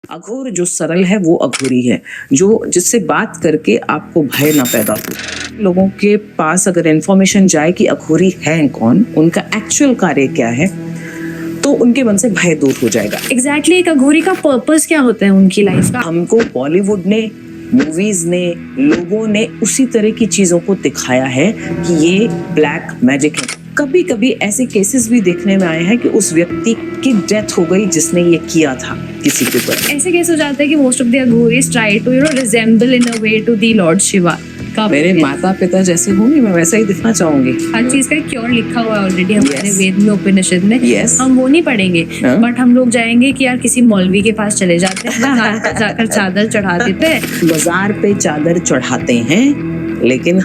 अघोर जो सरल है वो अघोरी है, जो जिससे बात करके आपको भय ना पैदा हो। लोगों के पास अगर इंफॉर्मेशन जाए कि अघोरी है कौन, उनका एक्चुअल कार्य क्या है, तो उनके मन से भय दूर हो जाएगा। एग्जैक्टली एक अघोरी का पर्पस क्या होता है उनकी लाइफ का? हमको बॉलीवुड ने, मूवीज ने, लोगों ने उसी तरह की चीजों को दिखाया है कि ये ब्लैक मैजिक है। कभी कभी ऐसे केसेस भी देखने में आए हैं कि उस व्यक्ति की डेथ हो गई जिसने ये किया था किसी के ऊपर। ऐसे केस हो जाता है कि most of the Aghoris try to resemble in a way to the lord Shiva. मेरे माता पिता जैसे होंगे, मैं वैसा ही दिखना चाहूंगी। हर चीज का क्योर लिखा हुआ है ऑलरेडी हमारे Yes. वेद में, उपनिषद में। Yes. हम वो नहीं पढ़ेंगे, हाँ? बट हम लोग जाएंगे कि यार किसी मौलवी के पास चले जाते हैं, बाजार पर जाकर चादर चढ़ा देते हैं। बाजार पे चादर चढ़ाते हैं, लेकिन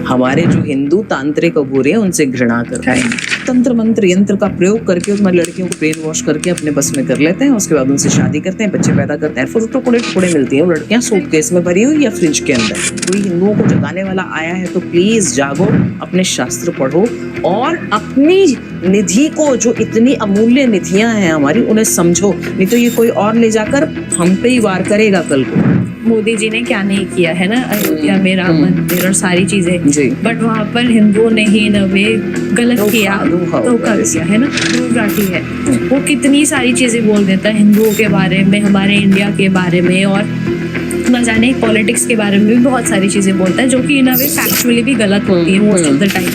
हमारे जो हिंदू तांत्रिक अघोरे हैं उनसे घृणा करते हैं। तंत्र मंत्र यंत्र का प्रयोग करके उसमें लड़कियों को ब्रेन वॉश करके अपने बस में कर लेते हैं। उसके बाद उनसे शादी करते हैं, बच्चे पैदा करते हैं, फिर टुकड़े टुकड़े मिलती हैं लड़कियां सूटकेस में भरी हुई या फ्रिज के अंदर। कोई हिंदुओं को जगाने वाला आया है तो प्लीज जागो, अपने शास्त्र पढ़ो और अपनी निधि को, जो इतनी अमूल्य निधियां हैं हमारी, उन्हें समझो। नहीं तो ये कोई और ले जाकर हम पे ही वार करेगा कल को। मोदी जी ने क्या नहीं किया है ना, अयोध्या में राम मंदिर और सारी चीजें, बट वहाँ पर हिंदुओं ने ही इन वे गलत किया, धोखा किया है ना। ध्रुव राठी है, वो कितनी सारी चीजें बोल देता है हिंदुओं के बारे में, हमारे इंडिया के बारे में, और न जाने पॉलिटिक्स के बारे में भी बहुत सारी चीजें बोलता है, जो कि इन अ वे फैक्चुअली भी गलत होती है most of the time.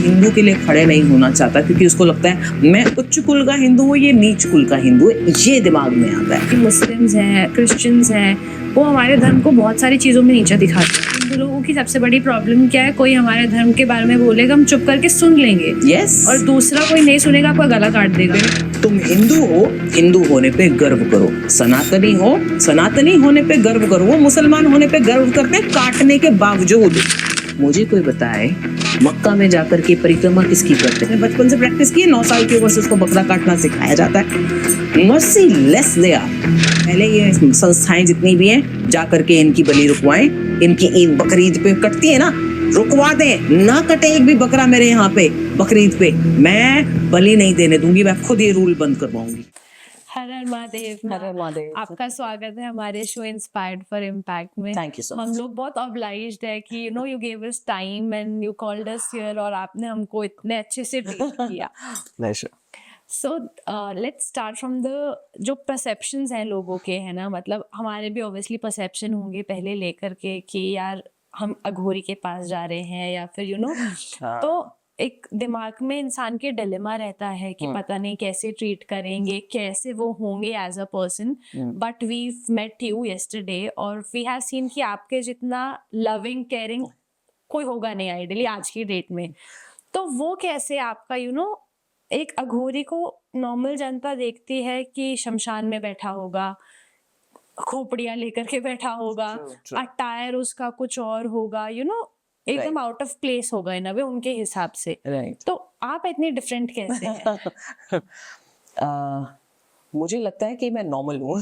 Hindu के लिए खड़े नहीं होना चाहता, क्योंकि उसको लगता है मैं उच्च कुल का हिंदू हूँ, ये नीच कुल का हिंदू है, ये दिमाग में आता है। मुस्लिम्स हैं, क्रिश्चियंस हैं, वो हमारे धर्म को बहुत सारी चीज़ों में नीचा दिखाते हैं। हिंदू लोगों की सबसे बड़ी प्रॉब्लम क्या है, कोई हमारे धर्म के बारे में बोलेगा हम चुप करके सुन लेंगे। Yes. और दूसरा कोई नहीं सुनेगा, आपका गला काट देगा। तुम हिंदू हो, हिंदू होने पे गर्व करो। सनातनी हो, सनातनी होने पे गर्व करो। वो मुसलमान होने पे गर्व करते हैं काटने के बावजूद। मुझे कोई बताए मक्का में जाकर के परिक्रमा किसकी करते हैं? बचपन से प्रैक्टिस की है, 9 साल की उम्र से उसको बकरा काटना सिखाया जाता है। Merciless they are. पहले ये संस्थाएं जितनी भी हैं जाकर के इनकी बलि रुकवाएं। इनकी ईद बकरीद पे कटती है ना, रुकवा दें, ना कटे एक भी बकरा मेरे यहाँ पे बकरीद पे, मैं बलि नहीं देने दूंगी। मैं खुद ये रूल बंद करवाऊंगी। हर हर महादेव। हर हर महादेव। आपका स्वागत है हमारे शो इंस्पायर्ड फॉर इम्पैक्ट में। Thank you so much. हम लोग बहुत ऑब्लाइज्ड है कि you give us time and you called us here, और आपने हमको इतने अच्छे से ट्रीट किया। Pleasure. So let's start from the जो परसेप्शंस हैं लोगों के, है ना, मतलब हमारे भी ऑब्वियसली परसेप्शन होंगे पहले लेकर के कि यार हम अघोरी के पास जा रहे हैं, या फिर तो एक दिमाग में इंसान के डिलेमा रहता है कि पता नहीं कैसे ट्रीट करेंगे, कैसे वो होंगे as a person. But we met you yesterday और वी हैव सीन कि आपके जितना लविंग केयरिंग कोई होगा नहीं आइडियली आज की डेट में। तो वो कैसे आपका एक अघोरी को नॉर्मल जनता देखती है कि शमशान में बैठा होगा, खोपड़ियां लेकर के बैठा होगा, अटायर उसका कुछ और होगा, एकदम आउट ऑफ प्लेस होगा इन अ वे उनके हिसाब से। तो आप इतनी डिफरेंट कैसे हैं? मुझे लगता है कि मैं नॉर्मल हूँ।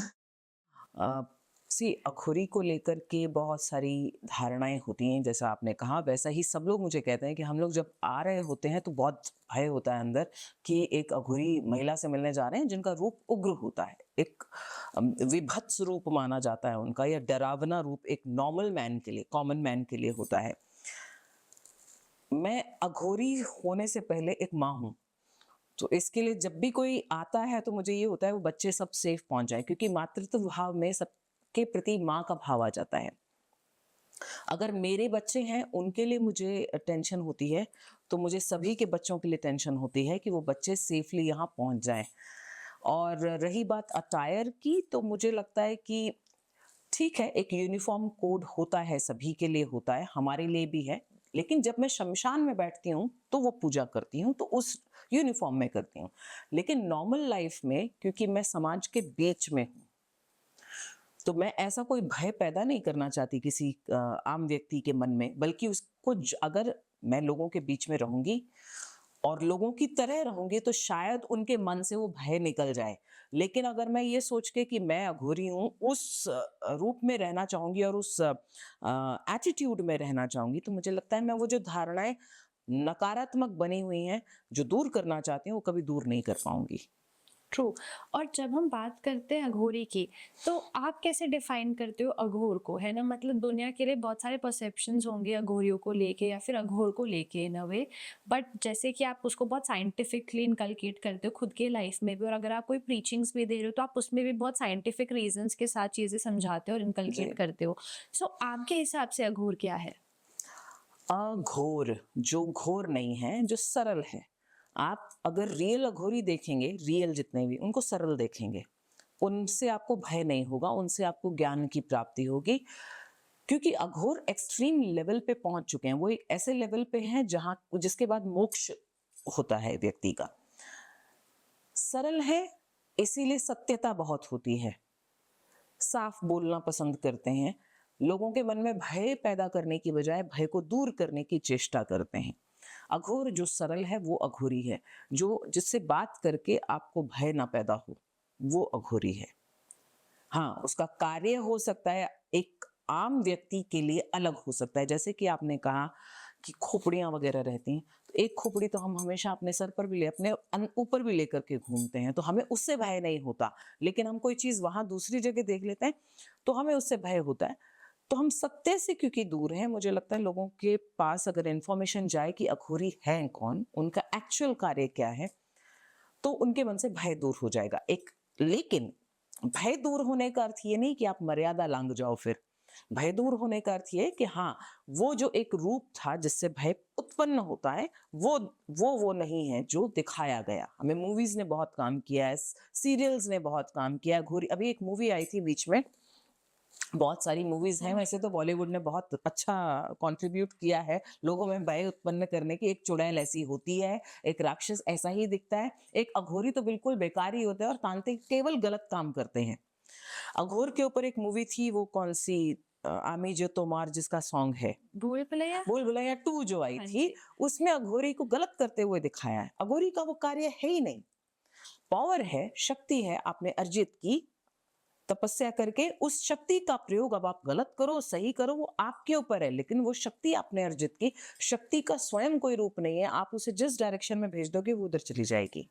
सी अखुरी को लेकर के बहुत सारी धारणाएं होती हैं, जैसा आपने कहा वैसा ही सब लोग मुझे कहते हैं कि हम लोग जब आ रहे होते हैं तो बहुत भय होता है अंदर कि एक अघोरी महिला से मिलने जा रहे हैं जिनका रूप उग्र होता है, एक विभत्स रूप माना जाता है उनका, या डरावना रूप एक नॉर्मल मैन के लिए, कॉमन मैन के लिए होता है। मैं अघोरी होने से पहले एक माँ हूँ, तो इसके लिए जब भी कोई आता है तो मुझे ये होता है वो बच्चे सब सेफ पहुंच जाए, क्योंकि मातृत्व भाव में सबके प्रति माँ का भाव आ जाता है। अगर मेरे बच्चे हैं उनके लिए मुझे टेंशन होती है, तो मुझे सभी के बच्चों के लिए टेंशन होती है कि वो बच्चे सेफली यहाँ पहुंच जाएं। और रही बात अटायर की, तो मुझे लगता है कि ठीक है, एक यूनिफॉर्म कोड होता है, सभी के लिए होता है, हमारे लिए भी है, लेकिन जब मैं शमशान में बैठती हूँ तो वो पूजा करती हूँ तो उस यूनिफॉर्म में करती हूँ। लेकिन नॉर्मल लाइफ में, क्योंकि मैं समाज के बीच में हूँ, तो मैं ऐसा कोई भय पैदा नहीं करना चाहती किसी आम व्यक्ति के मन में, बल्कि उसको अगर मैं लोगों के बीच में रहूंगी और लोगों की तरह रहूंगी तो शायद उनके मन से वो भय निकल जाए। लेकिन अगर मैं ये सोच के कि मैं अघोरी हूँ, उस रूप में रहना चाहूंगी और उस एटीट्यूड में रहना चाहूंगी, तो मुझे लगता है मैं वो जो धारणाएं नकारात्मक बनी हुई हैं, जो दूर करना चाहती हूँ, वो कभी दूर नहीं कर पाऊंगी। ट्रू। और जब हम बात करते हैं अघोरी की, तो आप कैसे डिफाइन करते हो अघोर को, है ना? मतलब दुनिया के लिए बहुत सारे परसेप्शंस होंगे अघोरियों को लेके या फिर अघोर को लेके इन अ वे, बट जैसे कि आप उसको बहुत साइंटिफिकली इनकलकेट करते हो खुद के लाइफ में भी, और अगर आप कोई प्रीचिंग्स भी दे रहे हो तो आप उसमें भी बहुत साइंटिफिक रीजंस के साथ चीजें समझाते हो और जी। इनकलकेट करते हो। सो आपके हिसाब से अघोर क्या है? अघोर, जो घोर नहीं है, जो सरल है। आप अगर रियल अघोरी देखेंगे, रियल जितने भी, उनको सरल देखेंगे। उनसे आपको भय नहीं होगा, उनसे आपको ज्ञान की प्राप्ति होगी, क्योंकि अघोर एक्सट्रीम लेवल पे पहुंच चुके हैं। वो एक ऐसे लेवल पे हैं जहां जिसके बाद मोक्ष होता है व्यक्ति का। सरल है, इसीलिए सत्यता बहुत होती है, साफ बोलना पसंद करते हैं, लोगों के मन में भय पैदा करने की बजाय भय को दूर करने की चेष्टा करते हैं। अघोर जो सरल है वो अघोरी है, जो जिससे बात करके आपको भय ना पैदा हो, वो अघोरी है। हाँ, उसका कार्य हो सकता है एक आम व्यक्ति के लिए अलग हो सकता है। जैसे कि आपने कहा कि खोपड़ियाँ वगैरह रहती हैं, तो एक खोपड़ी तो हम हमेशा अपने सर पर भी अपने ऊपर भी लेकर के घूमते हैं, तो हमें उससे भय नहीं होता। लेकिन हम कोई चीज़ वहाँ दूसरी जगह देख लेते हैं, तो हमें उससे भय होता है। तो हम सत्य से क्योंकि दूर हैं, मुझे लगता है लोगों के पास अगर इन्फॉर्मेशन जाए कि अघोरी हैं कौन, उनका एक्चुअल कार्य क्या है, तो उनके मन से भय दूर हो जाएगा। लेकिन भय दूर होने का अर्थ ये नहीं कि आप मर्यादा लांघ जाओ फिर। भय दूर होने का अर्थ ये है कि हाँ, वो जो एक रूप था जिससे भय उत्पन्न होता है, वो नहीं है जो दिखाया गया। हमें मूवीज़ ने बहुत काम किया है, सीरियल्स ने बहुत काम किया है। घोरी अभी एक मूवी आई थी बीच में, बहुत सारी मूवीज़ हैं, वैसे तो बॉलीवुड ने बहुत अच्छा कंट्रीब्यूट किया है लोगों में भय उत्पन्न करने की। एक चुड़ैल ऐसी होती है, एक राक्षस ऐसा ही दिखता है, एक अघोरी तो बिल्कुल बेकार ही होता है और तांत्रिक केवल गलत काम करते हैं। अघोर के ऊपर एक मूवी थी, वो कौन-सी आमी जो तोमार जिसका सॉन्ग है, भूल भुलैया? भूल भुलैया 2 जो आई हाँ थी, जी। उसमें अघोरी को गलत करते हुए दिखाया है। अघोरी का वो कार्य है ही नहीं। पावर है, शक्ति है आपने अर्जित की, तपस्या करके उस शक्ति का प्रयोग अब आप गलत करो, सही करो, वो आपके ऊपर है। लेकिन वो शक्ति आपने अर्जित की, शक्ति का स्वयं कोई रूप नहीं है। आप उसे जिस डायरेक्शन में भेज दोगे वो उधर चली जाएगी।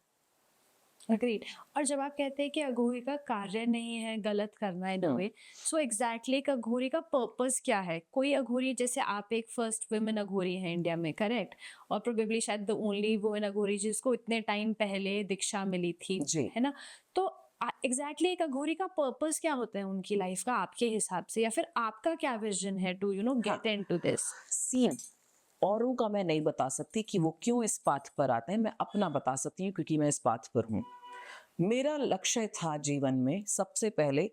अग्रीड। और जब आप कहते हैं कि अघोरी का कार्य नहीं है गलत करना इन अ हम्म, वे, सो एग्जैक्टली एक अघोरी का पर्पस क्या है? कोई अघोरी, जैसे आप एक फर्स्ट वुमेन अघोरी हैं इंडिया में, करेक्ट? और प्रोबेबली शायद द ओनली वुमेन अघोरी जिसको इतने टाइम पहले दीक्षा मिली थी, जी। है ना? तो एग्जैक्टली एक अघोरी का पर्पस क्या होता है उनकी लाइफ का आपके हिसाब से, या फिर आपका क्या विजन है टू हाँ, गेट इनटू दिस? सीन औरों का मैं नहीं बता सकती कि वो क्यों इस पाथ पर आते हैं। मैं अपना बता सकती हूँ क्योंकि मैं इस पाथ पर हूँ। मेरा लक्ष्य था जीवन में सबसे पहले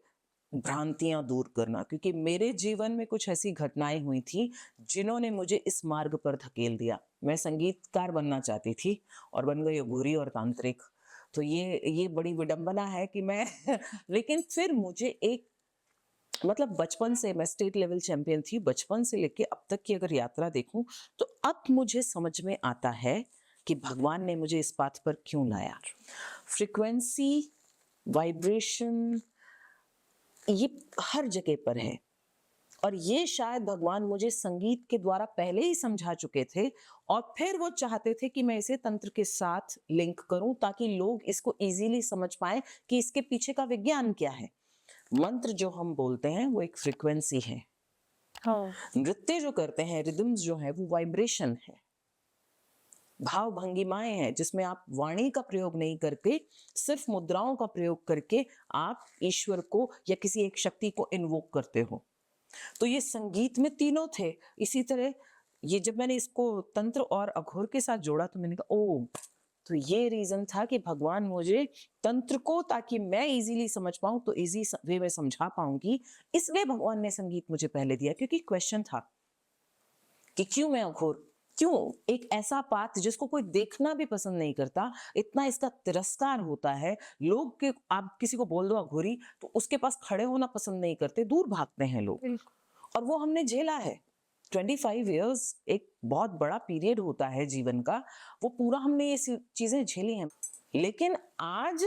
भ्रांतियां दूर करना, क्योंकि मेरे जीवन में कुछ ऐसी घटनाएं हुई थी जिन्होंने मुझे इस मार्ग पर धकेल दिया। मैं संगीतकार बनना चाहती थी और बन गई अघोरी और तांत्रिक। तो ये बड़ी विडंबना है कि मैं लेकिन फिर मुझे एक मतलब बचपन से मैं स्टेट लेवल चैंपियन थी। बचपन से लेके अब तक की अगर यात्रा देखूं, तो अब मुझे समझ में आता है कि भगवान ने मुझे इस पाथ पर क्यों लाया। फ्रीक्वेंसी, वाइब्रेशन, ये हर जगह पर है। और ये शायद भगवान मुझे संगीत के द्वारा पहले ही समझा चुके थे, और फिर वो चाहते थे कि मैं इसे तंत्र के साथ लिंक करूं ताकि लोग इसको इजीली समझ पाएं कि इसके पीछे का विज्ञान क्या है। मंत्र जो हम बोलते हैं वो एक फ्रीक्वेंसी है। हाँ। नृत्य जो करते हैं, रिदम्स जो है, वो वाइब्रेशन है, भाव भंगिमाएं हैं, जिसमें आप वाणी का प्रयोग नहीं करके सिर्फ मुद्राओं का प्रयोग करके आप ईश्वर को या किसी एक शक्ति को इन्वोक करते हो। तो ये संगीत में तीनों थे। इसी तरह ये जब मैंने इसको तंत्र और अघोर के साथ जोड़ा तो मैंने कहा ओ, तो ये रीजन था कि भगवान मुझे तंत्र को, ताकि मैं इजीली समझ पाऊं, तो इजी वे में समझा पाऊंगी, इसलिए भगवान ने संगीत मुझे पहले दिया। क्योंकि क्वेश्चन था कि क्यों मैं अघोर, क्यों एक ऐसा पाठ जिसको कोई देखना भी पसंद नहीं करता, इतना इसका तिरस्कार होता है लोग के, आप किसी को बोल दो अघोरी तो उसके पास खड़े होना पसंद नहीं करते, दूर भागते हैं लोग। बिल्कुल। और वो हमने झेला है। 25 इयर्स एक बहुत बड़ा पीरियड होता है जीवन का, वो पूरा हमने ये चीजें झेली हैं। लेकिन आज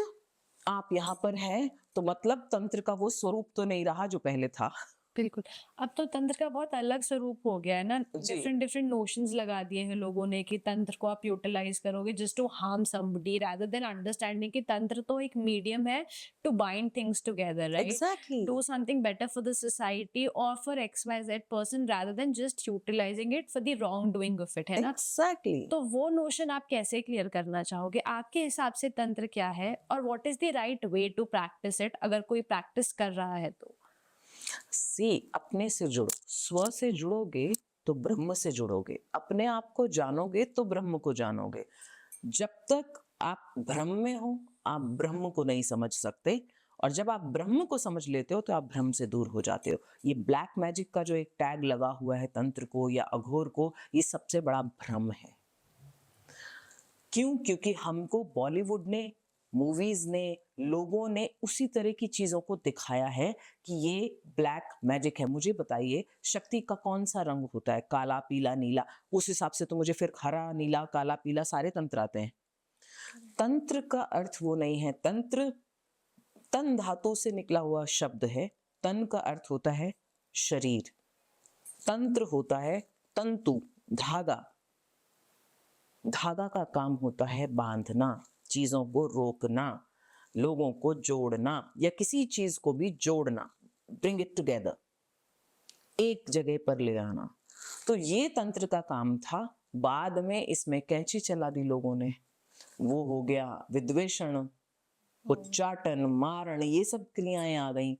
आप यहाँ पर हैं तो मतलब तंत्र का वो स्वरूप तो नहीं रहा जो पहले था। बिल्कुल। अब तो तंत्र का बहुत अलग स्वरूप हो गया है ना, जी। डिफरेंट डिफरेंट नोशंस लगा दिए हैं लोगों ने कि तंत्र को आप यूटिलाइज़ करोगे just to harm somebody rather than understanding कि तंत्र तो एक मीडियम है to bind things together, right? Exactly. Do something better for the society और फॉर XYZ person rather than just utilizing it for the wrong doing of it, है ना? Exactly. तो वो नोशन आप कैसे क्लियर करना चाहोगे? आपके हिसाब से तंत्र क्या है और what is the right way to practice it अगर कोई प्रैक्टिस कर रहा है तो? सी, अपने से जुड़ो, स्व से जुड़ोगे तो ब्रह्म से जुड़ोगे, अपने आप को जानोगे तो ब्रह्म को जानोगे। जब तक आप भ्रम में हो, आप ब्रह्म को नहीं समझ सकते, और जब आप ब्रह्म को समझ लेते हो तो आप भ्रम से दूर हो जाते हो। ये ब्लैक मैजिक का जो एक टैग लगा हुआ है तंत्र को या अघोर को, ये सबसे बड़ा भ्रम है। क्यों? क्योंकि हमको बॉलीवुड ने, मूवीज ने, लोगों ने उसी तरह की चीजों को दिखाया है कि ये ब्लैक मैजिक है। मुझे बताइए, शक्ति का कौन सा रंग होता है? काला, पीला, नीला। उस हिसाब से तो मुझे फिर हरा, नीला, काला, पीला सारे तंत्र आते हैं। तंत्र का अर्थ वो नहीं है। तंत्र तन धातु से निकला हुआ शब्द है। तन का अर्थ होता है शरीर, तंत्र होता है तंतु, धागा। धागा का काम होता है बांधना, चीजों को रोकना, लोगों को जोड़ना या किसी चीज को भी जोड़ना, ब्रिंग इट टुगेदर, एक जगह पर ले आना। तो ये तंत्र का काम था। बाद में इसमें कैंची चला दी लोगों ने, वो हो गया विद्वेषण, उच्चाटन, मारण, ये सब क्रियाएं आ गई।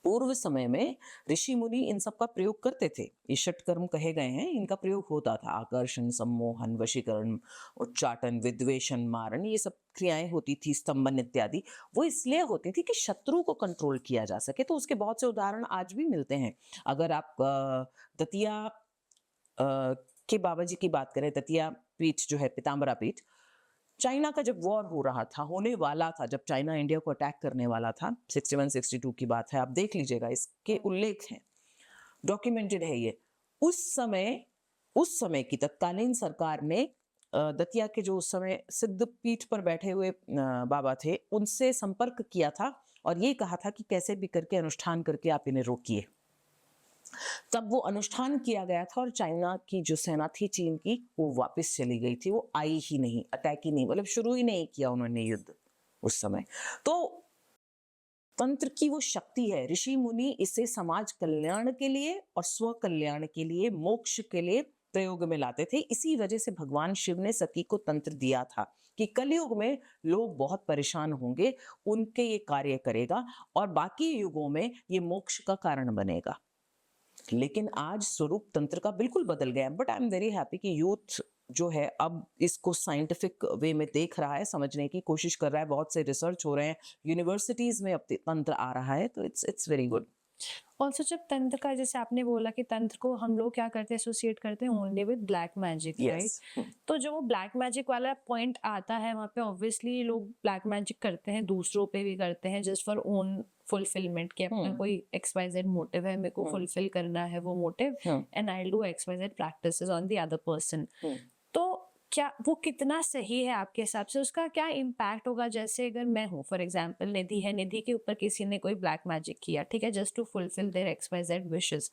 पूर्व समय में ऋषि मुनि इन सब का प्रयोग करते थे। ये षटकर्म कहे गए हैं, इनका प्रयोग होता था। आकर्षण, सम्मोहन, वशीकरण, उच्चाटन, विद्वेषण, मारण, ये सब क्रियाएं होती थी, स्तंभन इत्यादि। वो इसलिए होती थी कि शत्रु को कंट्रोल किया जा सके। तो उसके बहुत से उदाहरण आज भी मिलते हैं। अगर आप दतिया के बाबा जी की बात करें, दतिया पीठ जो है, पीताम्बरा पीठ, चाइना का जब वॉर हो रहा था, होने वाला था, जब चाइना इंडिया को अटैक करने वाला था, 61-62 की बात है, आप देख लीजिएगा, इसके उल्लेख हैं, डॉक्यूमेंटेड है ये। उस समय की तत्कालीन सरकार ने दतिया के जो उस समय सिद्ध पीठ पर बैठे हुए बाबा थे, उनसे संपर्क किया था और ये कहा था कि कैसे भी करके अनुष्ठान करके आप इन्हें रोकिए। तब वो अनुष्ठान किया गया था और चाइना की जो सेना थी चीन की, वो वापस चली गई थी। वो आई ही नहीं, अटैक ही नहीं, मतलब शुरू ही नहीं किया उन्होंने युद्ध उस समय। तो तंत्र की वो शक्ति है। ऋषि मुनि इसे समाज कल्याण के लिए और स्व कल्याण के लिए, मोक्ष के लिए प्रयोग में लाते थे। इसी वजह से भगवान शिव ने सती को तंत्र दिया था कि कलयुग में लोग बहुत परेशान होंगे, उनके ये कार्य करेगा और बाकी युगों में ये मोक्ष का कारण बनेगा। लेकिन आज स्वरूप तंत्र का बिल्कुल बदल गया है। But I am very happy कि यूथ जो है अब इसको साइंटिफिक वे में देख रहा है, समझने की कोशिश कर रहा है। बहुत से रिसर्च हो रहे हैं, यूनिवर्सिटीज में अब तंत्र आ रहा है, तो इट्स वेरी गुड। ऑल्सो जब तंत्र का, जैसे आपने बोला कि तंत्र को हम लोग क्या करते हैं, एसोसिएट करते हैं only with black magic, right? Yes. तो जो वो ब्लैक मैजिक वाला पॉइंट आता है वहाँ पे ऑब्वियसली लोग ब्लैक मैजिक करते हैं, दूसरों पे भी करते हैं जस्ट फॉर ओन फुलफिलमेंट, कि अपना कोई XYZ मोटिव है, मेरे को फुलफिल करना है वो motive, and I will do XYZ practices on the other person. तो क्या वो कितना सही है आपके हिसाब से? उसका क्या इम्पैक्ट होगा? जैसे अगर मैं हूँ, फॉर एग्जाम्पल निधि है, निधि के ऊपर किसी ने कोई ब्लैक मैजिक किया, ठीक है, just to fulfil their XYZ wishes,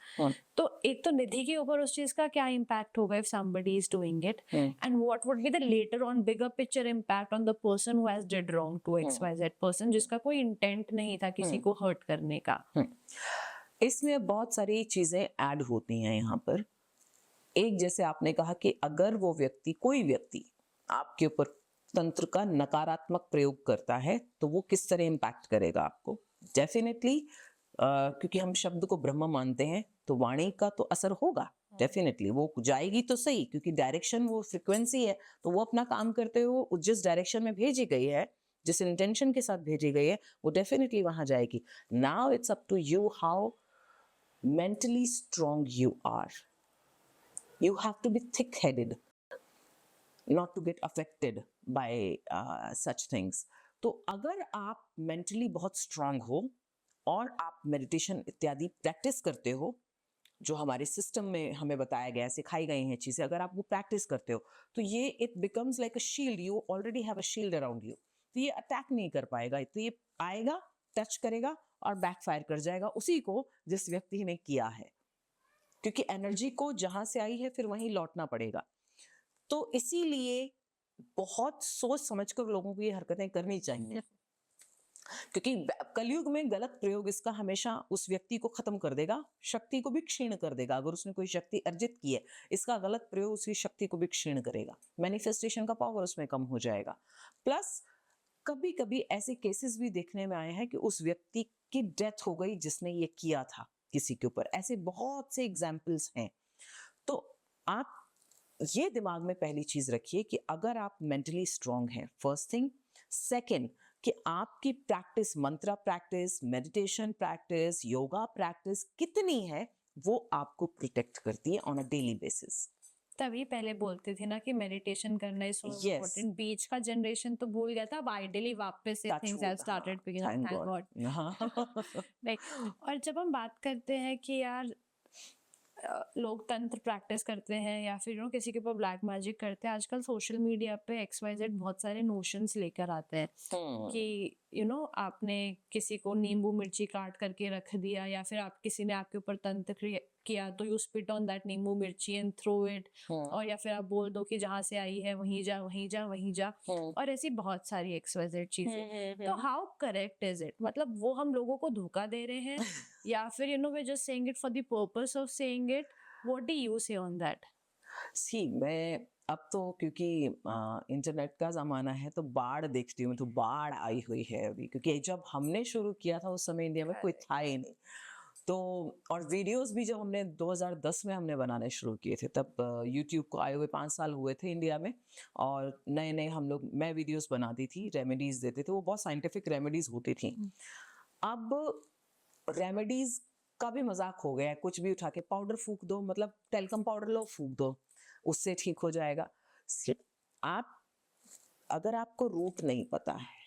तो एक तो निधि के ऊपर उस चीज का क्या इम्पैक्ट होगा if somebody is doing it, and what would be the later on bigger picture impact on the person who has did wrong to XYZ person, जिसका कोई इंटेंट नहीं था किसी को हर्ट करने का? इसमें बहुत सारी चीजें ऐड होती हैं यहाँ पर। एक, जैसे आपने कहा कि अगर वो व्यक्ति, कोई व्यक्ति आपके ऊपर तंत्र का नकारात्मक प्रयोग करता है तो वो किस तरह इम्पैक्ट करेगा आपको। डेफिनेटली क्योंकि हम शब्द को ब्रह्म मानते हैं तो वाणी का तो असर होगा। डेफिनेटली वो जाएगी तो सही, क्योंकि डायरेक्शन वो फ्रिक्वेंसी है, तो वो अपना काम करते हुए वो जिस डायरेक्शन में भेजी गई है, जिस इंटेंशन के साथ भेजी गई है, वो डेफिनेटली वहां जाएगी। Now it's up to you how mentally strong you are. You have to be thick-headed not to get affected by such things. तो अगर आप mentally बहुत strong हो और आप meditation इत्यादि प्रैक्टिस करते हो, जो हमारे सिस्टम में हमें बताया गया, सिखाई गई हैं चीजें, अगर आप वो प्रैक्टिस करते हो तो ये it becomes like a shield. You already have a shield around you. तो ये अटैक नहीं कर पाएगा, तो ये आएगा टच करेगा और बैकफायर कर जाएगा उसी को जिस व्यक्ति ने किया है, क्योंकि एनर्जी को जहां से आई है फिर वहीं लौटना पड़ेगा। तो इसीलिए बहुत सोच समझकर लोगों को ये हरकतें करनी चाहिए, क्योंकि कलयुग में गलत प्रयोग इसका हमेशा उस व्यक्ति को खत्म कर देगा, शक्ति को भी क्षीण कर देगा। अगर उसने कोई शक्ति अर्जित की है, इसका गलत प्रयोग उसकी शक्ति को भी क्षीण करेगा, मैनिफेस्टेशन का पावर उसमें कम हो जाएगा। प्लस कभी कभी ऐसे केसेस भी देखने में आए हैं कि उस व्यक्ति की डेथ हो गई जिसने ये किया था किसी के ऊपर। ऐसे बहुत से एग्जाम्पल्स हैं। तो आप ये दिमाग में पहली चीज रखिए कि अगर आप मेंटली स्ट्रांग हैं, फर्स्ट थिंग। सेकंड, कि आपकी प्रैक्टिस, मंत्रा प्रैक्टिस, मेडिटेशन प्रैक्टिस, योगा प्रैक्टिस कितनी है, वो आपको प्रोटेक्ट करती है ऑन अ डेली बेसिस। तभी पहले बोलते थे ना कि मेडिटेशन करना इज सो Yes. इम्पोर्टेंट। बीच का जनरेशन तो भूल गया था, अब आइडियली वापस से things have started picking up, thank thank God. God. Like, और जब हम बात करते हैं कि यार लोग तंत्र प्रैक्टिस करते हैं या फिर किसी के ऊपर ब्लैक मैजिक करते हैं, आजकल सोशल मीडिया पे XYZ बहुत सारे नोशंस लेकर आते हैं कि आपने किसी को नींबू मिर्ची काट करके रख दिया, या फिर आप किसी ने आपके ऊपर तंत्र किया तो यू स्पिट ऑन दैट नींबू मिर्ची एंड थ्रो इट, और या फिर आप बोल दो कि जहाँ से आई है वहीं जा वहीं जा वहीं जा, और ऐसी बहुत सारी XYZ चीजें। तो हाउ करेक्ट इज इट? मतलब वो हम लोगों को धोखा दे रहे हैं या फिर वे just saying it for the purpose of saying it? What do you say on that? See, मैं अब तो क्योंकि इंटरनेट का ज़माना है तो बाढ़ देखती हूँ, तो बाढ़ आई हुई है अभी, क्योंकि जब हमने शुरू किया था उस समय इंडिया में कोई था ही नहीं। तो और वीडियोस भी जब हमने 2010 में हमने बनाने शुरू किए थे, तब यूट्यूब को आए हुए 5 साल हुए थे इंडिया में, और नए नए मैं वीडियोस बनाती थी, रेमेडीज देते थे, वो बहुत साइंटिफिक रेमेडीज होती थी। अब रेमेडीज का भी मजाक हो गया है, कुछ भी उठा के पाउडर फूक दो, मतलब टेल्कम पाउडर लो फूक दो, उससे ठीक हो जाएगा। आप, अगर आपको रूट नहीं पता है,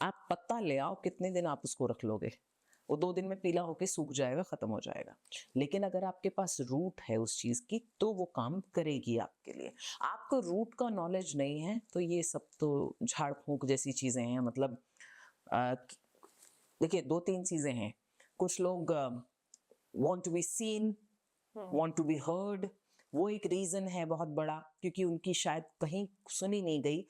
आप पत्ता ले आओ, कितने दिन आप उसको रख लोगे? वो 2 दिन में पीला होके सूख जाएगा, खत्म हो जाएगा। लेकिन अगर आपके पास रूट है उस चीज की, तो वो काम करेगी आपके लिए। आपको रूट का नॉलेज नहीं है तो ये सब तो झाड़ फूंक जैसी चीजें हैं। मतलब देखिए, 2-3 चीजें हैं। कुछ लोग want to be seen, want to be heard, वो एक रीजन है बहुत बड़ा, क्योंकि उनकी शायद कहीं सुनी नहीं गई।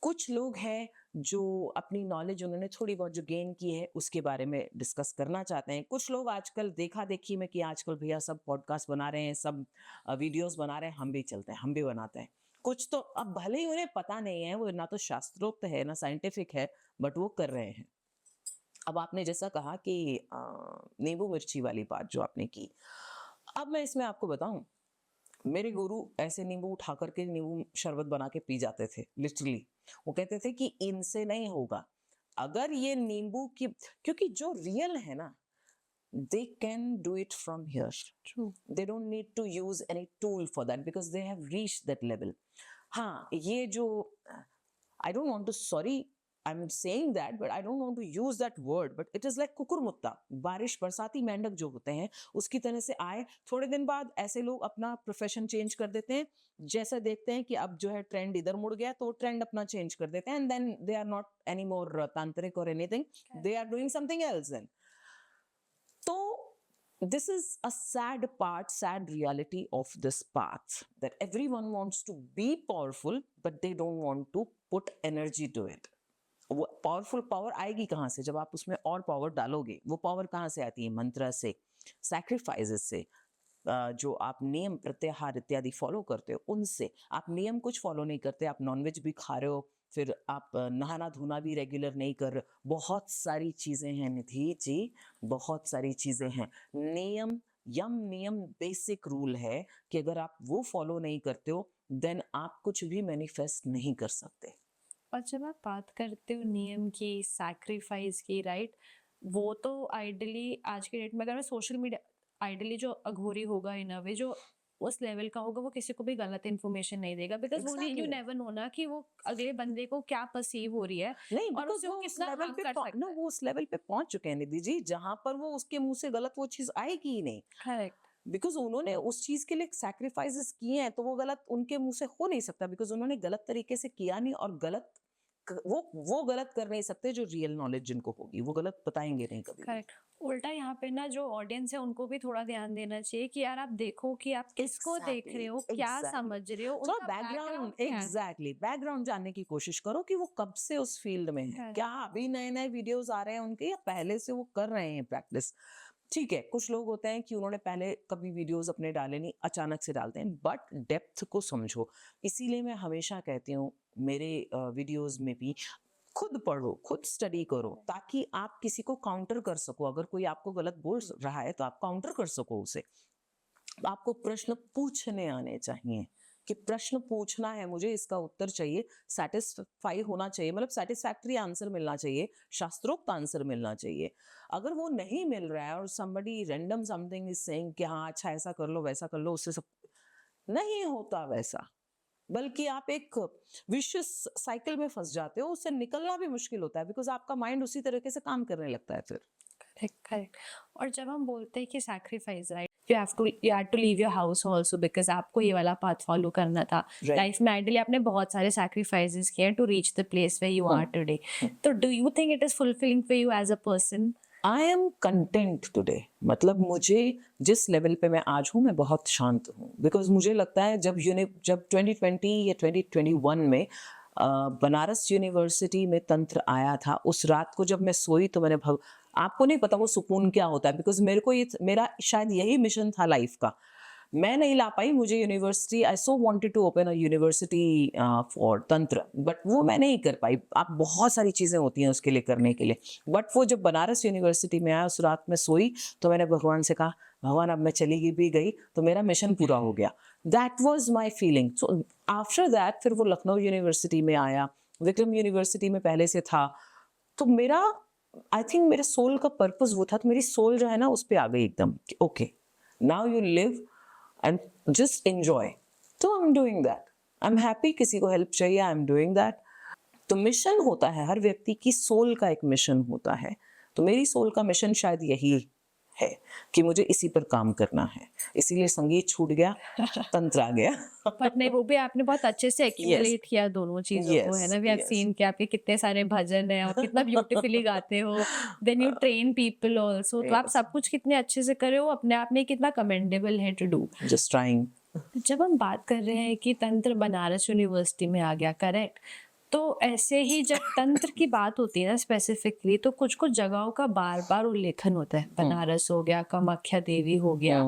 कुछ लोग हैं जो अपनी नॉलेज उन्होंने थोड़ी बहुत जो गेन की है उसके बारे में डिस्कस करना चाहते हैं। कुछ लोग आजकल देखा देखी में, कि आजकल भैया सब पॉडकास्ट बना रहे हैं, सब वीडियोस बना रहे हैं, हम भी चलते हैं, हम भी बनाते हैं। कुछ तो अब भले ही उन्हें पता नहीं है, वो ना तो शास्त्रोक्त है ना साइंटिफिक है, बट वो कर रहे हैं। अब आपने जैसा कहा कि नींबू मिर्ची वाली बात जो आपने की, अब मैं इसमें आपको बताऊं, मेरे गुरु ऐसे नींबू उठा करके नींबू शरबत बना के पी जाते थे, लिटरली। वो कहते थे कि इनसे नहीं होगा, अगर ये नींबू की, क्योंकि जो रियल है ना, they can do it from here. True. They don't need to use any tool for that because they have reached that level. हाँ, ये जो I don't want to, sorry, I'm saying that, but I don't want to use that word, but it is like कुकुरमुत्ता, बारिश, बरसाती मेंढक जो होते हैं उसकी तरह से आए। थोड़े दिन बाद ऐसे लोग अपना प्रोफेशन चेंज कर देते हैं, जैसे देखते हैं कि अब जो है ट्रेंड इधर मुड़ गया, तो ट्रेंड अपना चेंज कर देते हैं, and then they are not any more tantrik और anything, they are doing something else then. तो this is a sad part, sad reality of this path, that everyone wants to be powerful, but they don't want to put energy to it. वो powerful power आएगी कहाँ से? जब आप उसमें और power डालोगे। वो पावर कहाँ से आती है? मंत्र से, सैक्रिफाइसेस से, जो आप नियम प्रत्याहार इत्यादि फॉलो करते हो उनसे। आप नियम कुछ फॉलो नहीं करते, आप नॉनवेज भी खा रहे हो, फिर आप नहाना धोना भी रेगुलर नहीं कर रहे। बहुत सारी चीजें हैं निधि जी, बहुत सारी चीजें हैं। नियम, यम नियम बेसिक रूल है कि अगर आप वो फॉलो नहीं करते हो, देन आप कुछ भी मैनिफेस्ट नहीं कर सकते। और जब आप बात करते हो नियम की, सैक्रिफाइस की, राइट, वो तो आइडियली आज के डेट में, अगर मैं सोशल मीडिया, आइडियली जो अघोरी होगा इन अ वे, जो उस लेवल का होगा, वो किसी को भी गलत इन्फॉर्मेशन नहीं देगा, बिकॉज वो यू नेवर नो ना कि वो अगले बंदे को क्या परसीव हो रही है, नहीं, और बिकॉज उससे वो वो उस कितना लेवल harm पे कर सकता है। वो उस लेवल पे पहुंच चुके हैं निधि जी, जहां पर वो उसके मुंह से गलत वो चीज आएगी ही नहीं। करेक्ट। बिकॉज उन्होंने उस चीज के लिए सैक्रिफाइसेस किए हैं, तो वो गलत उनके मुंह से हो नहीं सकता, बिकॉज उन्होंने गलत तरीके से किया नहीं, और गलत वो गलत कर नहीं सकते जो रियल नॉलेज जिनको होगी, वो गलत बताएंगे नहीं कभी भी। करेक्ट। उल्टा यहाँ पे ना जो ऑडियंस है उनको भी थोड़ा ध्यान देना चाहिए कि यार आप देखो कि आप किसको देख रहे हो, क्या एग्जैक्टली, समझ रहे हो, थोड़ा उनका बैकग्राउंड, बैकग्राउंड क्या है। बैकग्राउंड जानने की कोशिश करो कि वो कब से उस फील्ड में है, करेक्ट। क्या अभी नए नए वीडियोस आ रहे हैं उनके या पहले से वो कर रहे हैं प्रैक्टिस। ठीक है, कुछ लोग होते हैं कि उन्होंने पहले कभी वीडियोस अपने डाले नहीं, अचानक से डालते हैं, बट डेप्थ को समझो। इसीलिए मैं हमेशा कहती हूँ मेरे वीडियोस में भी, खुद पढ़ो, खुद स्टडी करो, ताकि आप किसी को काउंटर कर सको। अगर कोई आपको गलत बोल रहा है तो आप काउंटर कर सको उसे। आपको प्रश्न पूछने आने चाहिए कि प्रश्न पूछना है, मुझे इसका उत्तर चाहिए, सेटिस्फाई होना चाहिए, मतलब सेटिस्फैक्टरी आंसर मिलना चाहिए, शास्त्रोक्त आंसर मिलना चाहिए। अगर वो नहीं मिल रहा है और somebody random something is saying कि हाँ अच्छा ऐसा कर लो वैसा कर लो, उससे सब नहीं होता वैसा, बल्कि आप एक विशियस साइकिल में फंस जाते हो, उससे निकलना भी मुश्किल होता है, बिकॉज आपका माइंड उसी तरीके से काम करने लगता है फिर। Correct, correct. और जब हम बोलते हैं कि sacrifice, right, you have to leave your house also because आपको ये वाला पाथ फॉलो करना था राइट। लाइफ में। आइडियली आपने बहुत सारे सैक्रिफाइसेस किए to reach the place where you are today. तो do you think it is fulfilling for you as a person? I am content today, मतलब मुझे जिस लेवल पे मैं आज हूँ मैं बहुत शांत हूँ, बिकॉज मुझे लगता है जब 2020 या 2021 में बनारस यूनिवर्सिटी में तंत्र आया था, उस रात को जब मैं सोई तो मैंने आपको नहीं पता वो सुकून क्या होता है, बिकॉज मेरे को ये मेरा शायद यही मिशन था लाइफ का। मैं नहीं ला पाई, मुझे university, I so wanted to open a university for tantra, but वो मैं नहीं कर पाई। आप बहुत सारी चीज़ें होती हैं उसके लिए करने के लिए, बट वो जब बनारस यूनिवर्सिटी में आया, उस रात में सोई तो मैंने भगवान से कहा, भगवान अब मैं चली भी गई तो मेरा मिशन पूरा हो गया। That was my feeling. So after that फिर वो लखनऊ यूनिवर्सिटी में आया, विक्रम यूनिवर्सिटी में पहले से था, तो मेरा आई थिंक मेरे सोल का पर्पस वो था, तो मेरी सोल जो है ना उस पर आ गई एकदम, okay now you live and just enjoy. तो I am doing that, I am happy, किसी को हेल्प चाहिए, आई एम डूइंग दैट। तो मिशन होता है, हर व्यक्ति की सोल का एक मिशन होता है, तो मेरी सोल का मिशन शायद यही है कि मुझे इसी पर काम करना है, इसीलिए संगीत छूट गया, तंत्र आ गया। बट नहीं, वो भी आपने बहुत अच्छे से यस एक्यूमुलेट किया दोनों चीजों को, है यस ना। वी हैव यस सीन कि आपके कितने सारे भजन है, आप कितना ब्यूटीफुली गाते हो, then you train people also, तो आप यस, सब कुछ कितने अच्छे से कर रहे हो, अपने आप में कितना कमेंडेबल है टू डू। Just trying. जब हम बात कर रहे हैं कि तंत्र बनारस यूनिवर्सिटी में आ गया, करेक्ट, तो ऐसे ही जब तंत्र की बात होती है ना स्पेसिफिकली, तो कुछ कुछ जगहों का बार बार उल्लेखन होता है, बनारस हो गया, कामाख्या देवी हो गया,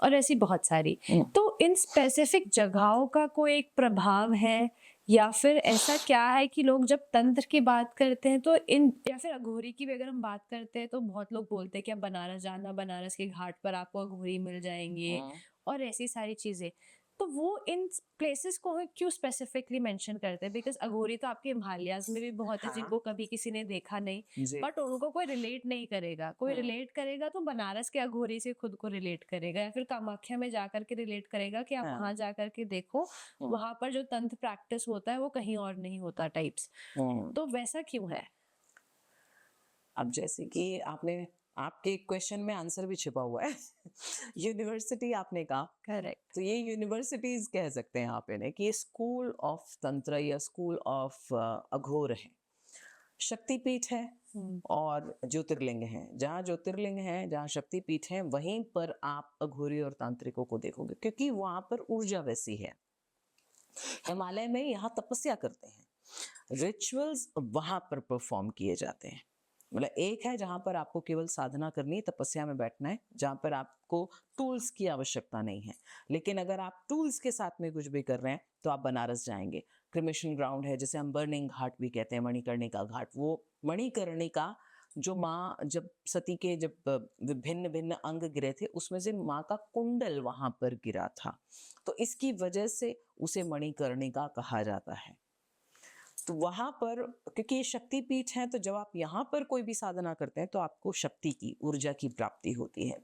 और ऐसी बहुत सारी। तो इन स्पेसिफिक जगहों का कोई एक प्रभाव है, या फिर ऐसा क्या है कि लोग जब तंत्र की बात करते हैं तो इन, या फिर अघोरी की भी अगर हम बात करते हैं तो बहुत लोग बोलते हैं कि आप बनारस जाना, बनारस के घाट पर आपको अघोरी मिल जाएंगे और ऐसी सारी चीजें। तो वो इन प्लेसेस को क्यों स्पेसिफिकली मेंशन करते हैं? बिकॉज अघोरी तो आपके हिमालयाज में भी बहुत है, हाँ जिनको कभी किसी ने देखा नहीं, जी, बट उनको कोई रिलेट नहीं करेगा। कोई रिलेट करेगा तो बनारस के अघोरी से खुद को रिलेट करेगा, या फिर कामाख्या में जाकर के रिलेट करेगा कि आप हाँ वहां जाकर के देखो, वहां पर जो तंत्र प्रैक्टिस होता है वो कहीं और नहीं होता टाइप्स। तो वैसा क्यों है? अब जैसे कि आपने, आपके क्वेश्चन में आंसर भी छिपा हुआ है। यूनिवर्सिटी आपने कहा, करेक्ट। तो ये यूनिवर्सिटीज कह सकते हैं आप इन्हें कि ये स्कूल ऑफ तंत्र या स्कूल ऑफ अघोर है, शक्तिपीठ है और ज्योतिर्लिंग है। जहाँ ज्योतिर्लिंग है, जहाँ शक्तिपीठ है, वहीं पर आप अघोरी और तांत्रिकों को देखोगे, क्योंकि वहां पर ऊर्जा वैसी है। हिमालय में यहाँ तपस्या करते हैं, रिचुअल्स वहां पर परफॉर्म किए जाते हैं। मतलब एक है जहां पर आपको केवल साधना करनी है, तपस्या में बैठना है, जहां पर आपको टूल्स की आवश्यकता नहीं है। लेकिन अगर आप टूल्स के साथ में कुछ भी कर रहे हैं तो आप बनारस जाएंगे। क्रिमेशन ग्राउंड है, जिसे हम बर्निंग घाट भी कहते हैं, मणिकर्णिका घाट। वो मणिकर्णिका जो माँ, जब सती के जब भिन्न भिन्न अंग गिरे थे, उसमें से माँ का कुंडल वहां पर गिरा था, तो इसकी वजह से उसे मणिकर्णिका कहा जाता है। तो वहां पर, क्योंकि ये शक्तिपीठ है, तो जब आप यहाँ पर कोई भी साधना करते हैं तो आपको शक्ति की, ऊर्जा की प्राप्ति होती है।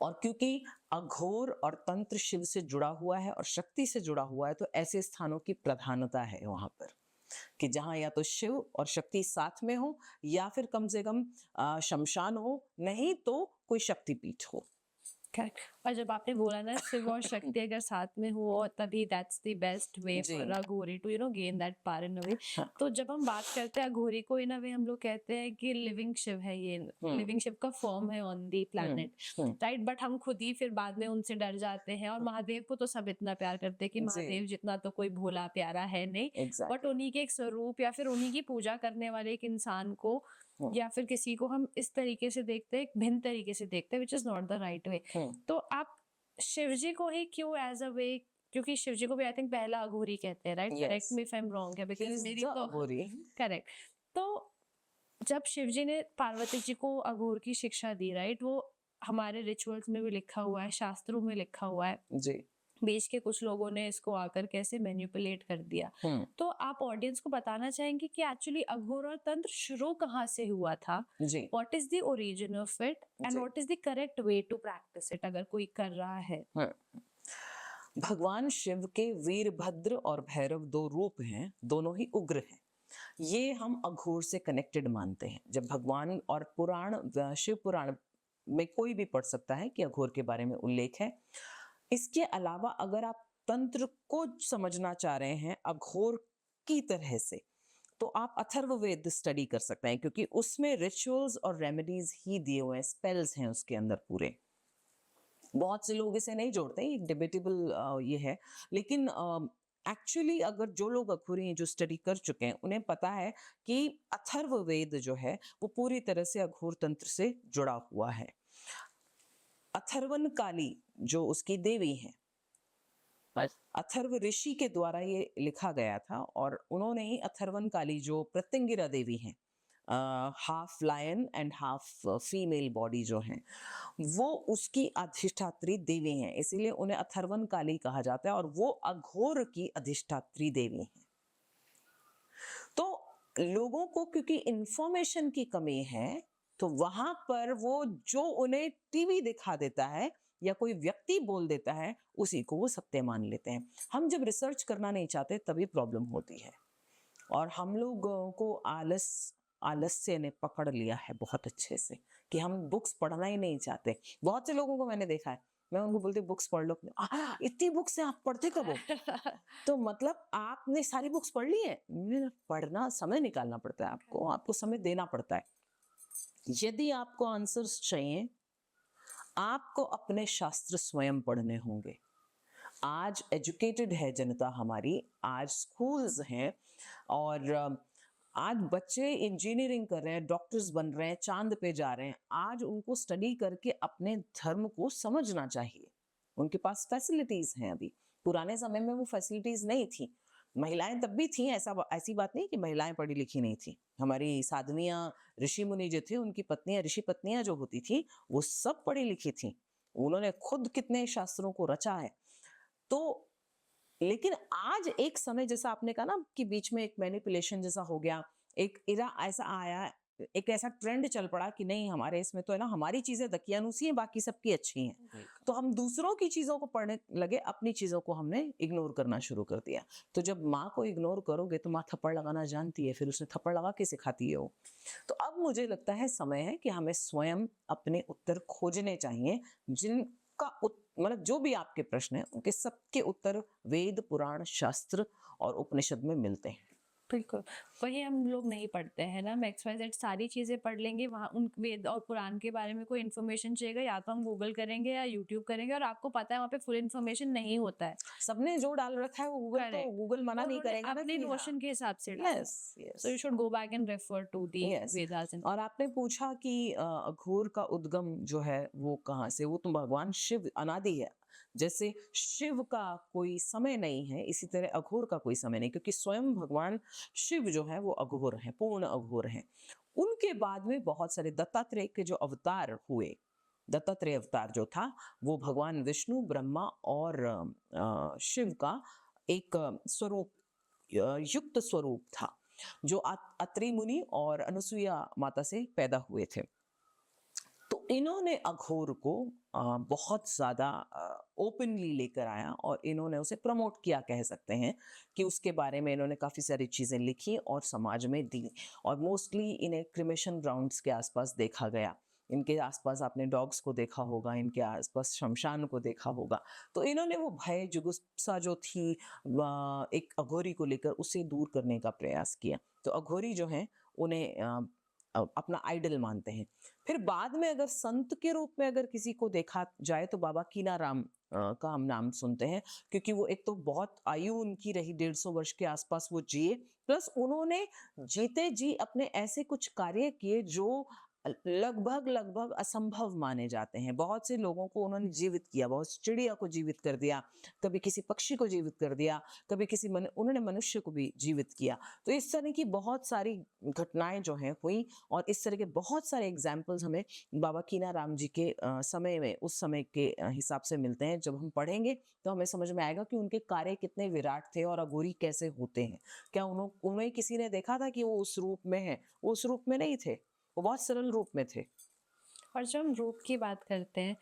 और क्योंकि अघोर और तंत्र शिव से जुड़ा हुआ है और शक्ति से जुड़ा हुआ है, तो ऐसे स्थानों की प्रधानता है वहां पर कि जहां या तो शिव और शक्ति साथ में हो, या फिर कम से कम शमशान हो, नहीं तो कोई शक्तिपीठ हो। करेक्ट। और जब आपने बोला ना शिव और शक्ति अगर साथ में हो और तभी दैट्स द बेस्ट वे जी। For Aghori to gain that power in a way. हाँ। तो जब हम बात करते हैं अघोरी को इन अ वे हम लोग कहते हैं कि लिविंग शिव है, ये लिविंग शिव का फॉर्म है on the planet, right. But हम खुद ही फिर बाद में उनसे डर जाते हैं और महादेव को तो सब इतना प्यार करते हैं कि जी। महादेव जितना तो कोई भोला प्यारा है नहीं। But exactly. उन्हीं के एक स्वरूप या फिर उन्हीं की पूजा करने वाले एक इंसान को या फिर किसी को हम इस तरीके से देखते हैं, एक भिन्न तरीके से देखते हैं, which is not the right वे। तो आप शिवजी को ही क्यों एज अ वे, क्योंकि शिवजी को भी आई थिंक पहला अघोरी कहते हैं, right? Correct yes, me if I am wrong है, ही बिकॉज इज मेरी द तो अघोरी। करेक्ट। तो जब शिवजी ने पार्वती जी को अघोर की शिक्षा दी, राइट, वो हमारे रिचुअल्स में भी लिखा हुआ है, शास्त्रों में लिखा हुआ है। जी। बीच के कुछ लोगों ने इसको आकर कैसे मैनिपुलेट कर दिया। तो आप ऑडियंस को बताना चाहेंगे कि एक्चुअली अघोर और तंत्र शुरू कहाँ से हुआ था? जी। What is the origin of it and जी। What is the correct way to practice it अगर कोई कर रहा है? भगवान शिव के वीरभद्र और भैरव दो रूप हैं, दोनों ही उग्र हैं। ये हम अघोर से कनेक्टेड मानते हैं। जब भगवान और पुराण, शिव पुराण में कोई भी पढ़ सकता है कि अघोर के बारे में उल्लेख है। इसके अलावा अगर आप तंत्र को समझना चाह रहे हैं अघोर की तरह से, तो आप अथर्ववेद स्टडी कर सकते हैं, क्योंकि उसमें रिचुअल्स और रेमेडीज ही दिए हुए हैं, स्पेल्स हैं उसके अंदर पूरे। बहुत से लोग इसे नहीं जोड़ते, एक डिबेटेबल ये है, लेकिन एक्चुअली अगर जो लोग अघोरी जो स्टडी कर चुके हैं उन्हें पता है कि अथर्ववेद जो है वो पूरी तरह से अघोर तंत्र से जुड़ा हुआ है। अथर्वन काली जो उसकी देवी है, अथर्व ऋषि के द्वारा ये लिखा गया था, और उन्होंने ही अथर्वन काली जो प्रत्यंगिरा देवी हैं, half lion and half female body जो है, वो उसकी अधिष्ठात्री देवी हैं, इसीलिए उन्हें अथर्वन काली कहा जाता है, और वो अघोर की अधिष्ठात्री देवी हैं। तो लोगों को क्योंकि इंफॉर्मेशन की कमी है, तो वहां पर वो जो उन्हें टीवी दिखा देता है या कोई व्यक्ति बोल देता है उसी को वो सत्य मान लेते हैं। हम जब रिसर्च करना नहीं चाहते तभी प्रॉब्लम होती है, और हम लोगों को आलस्य ने पकड़ लिया है बहुत अच्छे से कि हम बुक्स पढ़ना ही नहीं चाहते। बहुत से लोगों को मैंने देखा है, मैं उनको बोलती बुक्स पढ़ लो। इतनी बुक्स हैं, आप पढ़ते कब हो? तो मतलब आपने सारी बुक्स पढ़ ली है? पढ़ना, समय निकालना पड़ता है, आपको समय देना पड़ता है। यदि आपको आंसर्स चाहिए, आपको अपने शास्त्र स्वयं पढ़ने होंगे। आज एजुकेटेड है जनता हमारी, आज स्कूल्स हैं, और आज बच्चे इंजीनियरिंग कर रहे हैं, डॉक्टर्स बन रहे हैं, चांद पे जा रहे हैं। आज उनको स्टडी करके अपने धर्म को समझना चाहिए। उनके पास फैसिलिटीज हैं। अभी पुराने समय में वो फैसिलिटीज नहीं थी। महिलाएं तब भी थी, ऐसी बात नहीं कि महिलाएं पढ़ी लिखी नहीं थी। हमारी साधवियां, ऋषि मुनि जो थे, उनकी पत्नियां, ऋषि पत्नियां जो होती थी, वो सब पढ़ी लिखी थी। उन्होंने खुद कितने शास्त्रों को रचा है। तो लेकिन आज एक समय, जैसा आपने कहा ना कि बीच में एक मैनिपुलेशन जैसा हो गया, एक इरा ऐसा आया, एक ऐसा ट्रेंड चल पड़ा कि नहीं, हमारे इसमें तो है ना, हमारी चीजें दकियानूसी हैं, बाकी सबकी अच्छी हैं। तो हम दूसरों की चीजों को पढ़ने लगे, अपनी चीजों को हमने इग्नोर करना शुरू कर दिया। तो जब माँ को इग्नोर करोगे तो माँ थप्पड़ लगाना जानती है, फिर उसने थप्पड़ लगा के सिखाती है वो। तो अब मुझे लगता है समय है कि हमें स्वयं अपने उत्तर खोजने चाहिए, जिनका मतलब जो भी आपके प्रश्न हैं उनके सबके उत्तर वेद, पुराण, शास्त्र और उपनिषद में मिलते हैं। बिल्कुल, वही हम लोग नहीं पढ़ते हैं ना, XYZ सारी चीज़ें पढ़ लेंगे, वहाँ उन वेद और पुराण के बारे में कोई इन्फॉर्मेशन चाहिएगा या तो हम गूगल करेंगे या यूट्यूब करेंगे, और आपको पता है वहाँ पे फुल इन्फॉर्मेशन नहीं होता है। सबने जो डाल रखा है वो गूगल, तो गूगल मना नहीं करेगा ना अपने कि नोशन के हिसाब से डाला है। Yes yes so you should go back and refer to the yes. Vedas. और आपने पूछा कि अघोर का उद्गम जो है वो कहाँ से, वो तो भगवान शिव अनादि है। जैसे शिव का कोई समय नहीं है, इसी तरह अघोर का कोई समय नहीं, क्योंकि स्वयं भगवान शिव जो है वो अघोर हैं, पूर्ण अघोर हैं। उनके बाद में बहुत सारे दत्तात्रेय के जो अवतार हुए, दत्तात्रेय अवतार जो था वो भगवान विष्णु, ब्रह्मा और शिव का एक स्वरूप, युक्त स्वरूप था, जो अत्रि मुनि और अनुसुईया माता से पैदा हुए थे। तो इन्होंने अघोर को बहुत ज़्यादा ओपनली लेकर आया, और इन्होंने उसे प्रमोट किया, कह सकते हैं कि उसके बारे में इन्होंने काफ़ी सारी चीज़ें लिखी और समाज में दी, और मोस्टली इन्हें क्रिमेशन ग्राउंड्स के आसपास देखा गया। इनके आसपास आपने डॉग्स को देखा होगा, इनके आसपास शमशान को देखा होगा। तो इन्होंने वो भय जुगुप्सा जो थी एक अघोरी को लेकर, उसे दूर करने का प्रयास किया। तो अघोरी जो है उन्हें अपना आइडल मानते हैं। फिर बाद में अगर संत के रूप में अगर किसी को देखा जाए तो बाबा कीनाराम का हम नाम सुनते हैं, क्योंकि वो एक तो बहुत आयु उनकी रही, 150 वर्ष के आसपास वो जिए, प्लस उन्होंने जीते जी अपने ऐसे कुछ कार्य किए जो लगभग लगभग असंभव माने जाते हैं। बहुत से लोगों को उन्होंने जीवित किया, बहुत चिड़िया को जीवित कर दिया, कभी किसी पक्षी को जीवित कर दिया, कभी किसी उन्होंने मनुष्य को भी जीवित किया। तो इस तरह की बहुत सारी घटनाएं जो हैं हुई, और इस तरह के बहुत सारे एग्जाम्पल्स हमें बाबा कीनाराम जी के समय में, उस समय के हिसाब से मिलते हैं। जब हम पढ़ेंगे तो हमें समझ में आएगा कि उनके कार्य कितने विराट थे और अघोरी कैसे होते हैं। क्या उन्हें किसी ने देखा था कि वो उस रूप में है? वो उस रूप में नहीं थे, वो बहुत सरल रूप में थे। और जब हम रूप की बात करते हैं,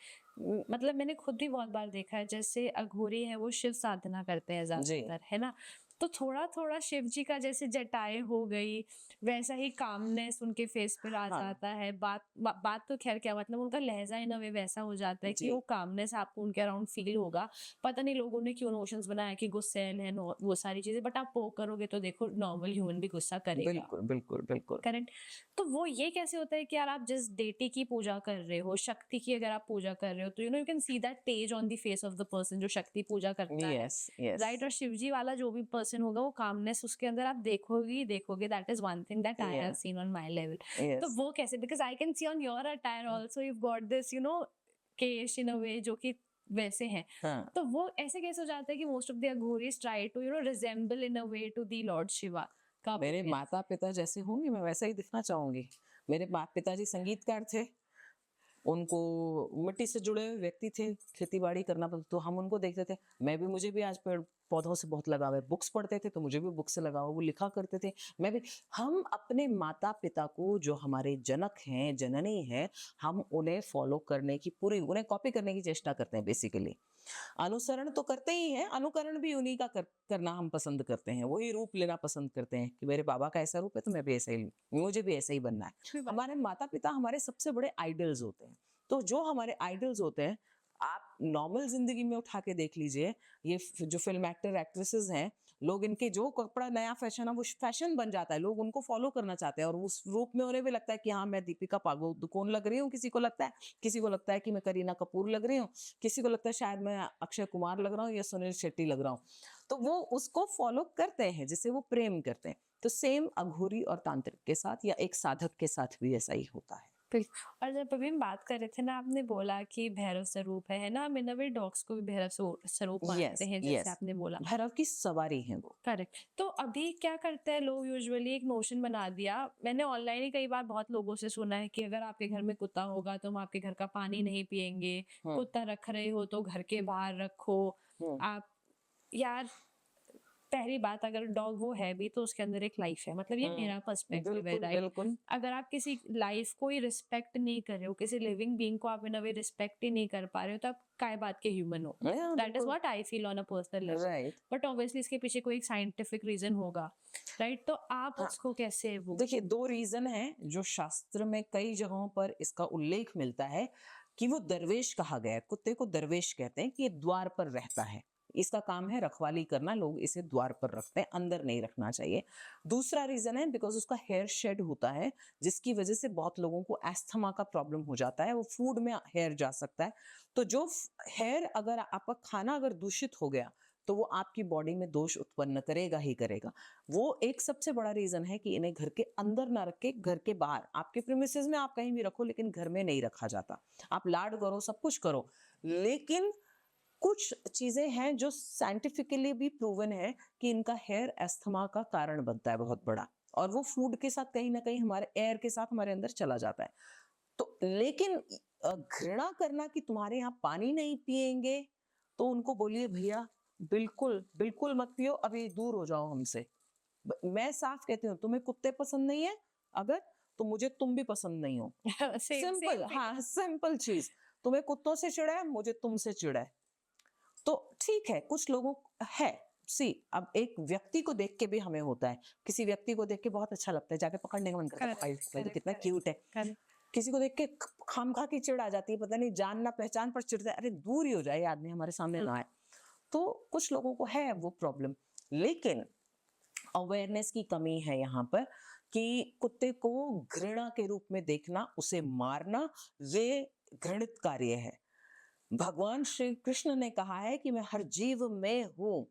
मतलब मैंने खुद भी बहुत बार देखा है, जैसे अघोरी है वो शिव साधना करते हैं जी। ज्यादातर, है ना। तो थोड़ा थोड़ा शिव जी का जैसे जटाएं हो गई, वैसा ही कामनेस उनके फेस पे आ हाँ। जाता है। बात तो खैर क्या, मतलब उनका लहजा इन अ वे वैसा हो जाता है कि जी। वो कामनेस आपको उनके अराउंड फील होगा। पता नहीं लोगों ने क्यों नोशंस बनाया कि गुस्सैल है, वो सारी चीजें, बट आप पोक करोगे तो देखो नॉर्मल ह्यूमन भी गुस्सा करेगा। बिल्कुल बिल्कुल बिल्कुल। करेक्ट। तो वो ये कैसे होता है कि यार आप जिस डेटी की पूजा कर रहे हो, शक्ति की अगर आप पूजा कर रहे हो, तो you can see that Tej on the face of the person जो शक्ति पूजा करता है, यस यस राइट। और शिवजी वाला जो भी पर्सन होगा वो कामनेस उसके अंदर आप देखोगे ही देखोगे। That is one thing that I have या सीन ऑन माय लेवल। तो यस वो कैसे, because I can see on your attire also you got this केश इन अ वे जो कि वैसे हैं। हाँ। तो वो ऐसे कैसे हो जाता है कि most of the Aghoris try to resemble in a way to the lord Shiva का मेरे appearance? माता पिता जैसे होंगे मैं वैसा ही दिखना चाहूंगी। मेरे पिताजी संगीतकार थे, उनको मिट्टी से जुड़े हुए व्यक्ति थे, खेती-बाड़ी करना पड़ता, तो हम उनको देखते थे। मुझे भी आज पेड़-पौधों से बहुत लगाव है। बुक्स पढ़ते थे तो मुझे भी बुक से लगाव है, वो लिखा करते थे, मैं भी। हम अपने माता-पिता को, जो हमारे जनक हैं, जननी हैं, हम उन्हें फ़ॉलो करने की उन्हें कॉपी करने की चेष्टा करते हैं बेसिकली। अनुसरण तो करते ही हैं, अनुकरण भी उन्हीं का करना हम पसंद करते हैं। वही रूप लेना पसंद करते हैं कि मेरे बाबा का ऐसा रूप है तो मैं भी ऐसा ही, मुझे भी ऐसा ही बनना है। अच्छी बात। हमारे माता-पिता हमारे सबसे बड़े आइडल्स होते हैं। तो जो हमारे आइडल्स होते हैं, आप नॉर्मल ज़िंदगी में उठा के देख लीजिए, ये जो फ़िल्म एक्टर एक्ट्रेसेस हैं, लोग इनके जो कपड़ा नया फ़ैशन है, वो फ़ैशन बन जाता है, लोग उनको फ़ॉलो करना चाहते हैं, और उस रूप में उन्हें भी लगता है कि हाँ, मैं दीपिका पादुकोण लग रही हूँ, किसी को लगता है। किसी को लगता है कि मैं करीना कपूर लग रही हूँ, किसी को लगता है शायद मैं अक्षय कुमार लग रहा हूँ या सुनील शेट्टी लग रहा हूँ। तो वो उसको फ़ॉलो करते हैं, जिसे वो प्रेम करते हैं। तो सेम अघोरी और तांत्रिक के साथ या एक साधक के साथ भी ऐसा ही होता है। और जब अभी हम बात कर रहे थे ना, आपने बोला कि भैरव स्वरूप है ना, हम इन अ वे डॉग्स को भी भैरव स्वरूप मानते यस, हैं, जैसे यस। आपने बोला। भैरव की सवारी है वो। करेक्ट। तो अभी क्या करते हैं लोग, यूजुअली एक नोशन बना दिया, मैंने ऑनलाइन ही कई बार बहुत लोगों से सुना है कि अगर आपके घर में कुत्ता होगा तो हम आपके घर का पानी नहीं पिएंगे, हुँ, कुत्ता रख रहे हो तो घर के बाहर रखो। हुँ। आप, यार, पहली बात, अगर डॉग वो है भी तो उसके अंदर एक लाइफ है, मतलब ये मेरा पर्सपेक्टिव है, बिल्कुल, राइट। बिल्कुल। अगर आप किसी लाइफ को ही रिस्पेक्ट नहीं कर रहे हो, किसी लिविंग बीइंग को आप इन अ वे रिस्पेक्ट ही नहीं कर पा रहे हो, तो आप काय बात के ह्यूमन हो। या दैट इज बिल्कुल, what I feel on a personal level. Right. But obviously इसके पीछे कोई एक साइंटिफिक रीजन होगा, राइट। तो आप हाँ, उसको कैसे वो। देखिए 2 रीज़न हैं जो शास्त्र में कई जगहों पर इसका उल्लेख मिलता है कि वो दरवेश कहा गया है। कुत्ते को दरवेश कहते हैं कि ये द्वार पर रहता है। इसका काम है रखवाली करना, लोग इसे द्वार पर रखते हैं, अंदर नहीं रखना चाहिए। दूसरा रीज़न है बिकॉज़ उसका हेयर शेड होता है, जिसकी वज़ह से बहुत लोगों को अस्थमा का प्रॉब्लम हो जाता है, वो फूड में हेयर जा सकता है। तो जो हेयर, अगर आपका खाना अगर दूषित हो गया, तो वो आपकी बॉडी में दोष उत्पन्न करेगा ही करेगा। वो एक सबसे बड़ा रीज़न है कि इन्हें घर के अंदर ना रख के घर के बाहर, आपके प्रीमिसेस में आप कहीं भी रखो, लेकिन घर में नहीं रखा जाता। आप लाड करो, सब कुछ करो, लेकिन कुछ चीज़ें हैं जो साइंटिफिकली भी प्रूवन है कि इनका हेयर अस्थमा का कारण बनता है बहुत बड़ा, और वो फूड के साथ कहीं न कहीं हमारे एयर के साथ हमारे अंदर चला जाता है। तो लेकिन घृणा करना कि तुम्हारे यहाँ पानी नहीं पिएँगे, तो उनको बोलिए भैया बिल्कुल, बिल्कुल मत पियो, अभी दूर हो जाओ हमसे। मैं साफ कहती हूँ, तुम्हें कुत्ते पसंद नहीं है अगर, तो मुझे तुम भी पसंद नहीं हो। Same simple, same thing. हाँ, सिंपल चीज़। तुम्हें कुत्तों से चिढ़ है, मुझे तुमसे चिढ़ है। तो ठीक है, कुछ लोगों है, सी अब एक व्यक्ति को देख के भी हमें होता है, किसी व्यक्ति को देख के बहुत अच्छा लगता है, जाके पकड़ने का मन करता है, करेक्ट पकड़ ले, करेक्ट कितना करेक्ट क्यूट है। करेक्ट। किसी को देख के खामखा की चिढ़ आ जाती है, पता नहीं जान ना पहचान पर चिढ़ जाए, अरे दूर ही हो जाए, ये आदमी हमारे सामने ना आए। तो कुछ लोगों को है वो प्रॉब्लम, लेकिन अवेयरनेस की कमी है यहाँ पर कि कुत्ते को घृणा के रूप में देखना, उसे मारना, ये घृणित कार्य है। भगवान श्री कृष्ण ने कहा है कि मैं हर जीव में हूं,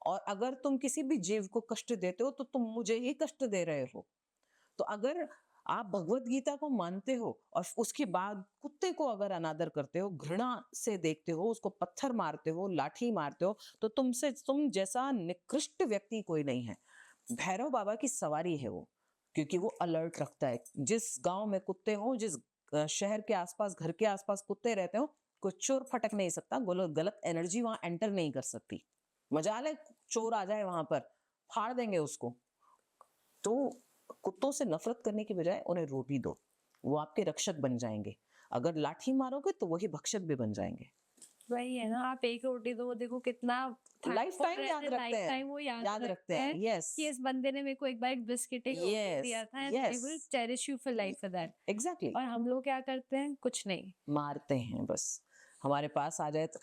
और अगर तुम किसी भी जीव को कष्ट देते हो तो तुम मुझे ही कष्ट दे रहे हो। तो अगर आप भगवत गीता को मानते हो और उसके बाद कुत्ते को अगर अनादर करते हो, घृणा से देखते हो, उसको पत्थर मारते हो, लाठी मारते हो, तो तुम जैसा निकृष्ट व्यक्ति कोई नहीं है। भैरव बाबा की सवारी है वो, क्योंकि वो अलर्ट रखता है। जिस गांव में कुत्ते हो, जिस शहर के आसपास, घर के आसपास कुत्ते रहते हो, कोई चोर फटक नहीं सकता, गलत एनर्जी वहां एंटर नहीं कर सकती। मजाल है चोर आ जाए वहां पर, फाड़ देंगे उसको। तो कुत्तों से नफरत करने की बजाय उन्हें रोटी दो, वो आपके रक्षक बन जाएंगे। अगर लाठी मारोगे तो वही भक्षक भी बन जाएंगे। वही है ना, आप एक रोटी दो, वो देखो कितना लाइफ थैंकफुल टाइम याद रहते हैं, रखते लाइफ हैं, टाइम वो याद याद रखते रखते हैं। हैं यस, कि इस बंदे ने मेरे को एक बार एक बिस्किट एक रोटी यस, दिया था, and they yes, will cherish you for life for that. Exactly. और हम लोग क्या करते हैं? कुछ नहीं। मारते हैं बस, हमारे पास आ जाए तो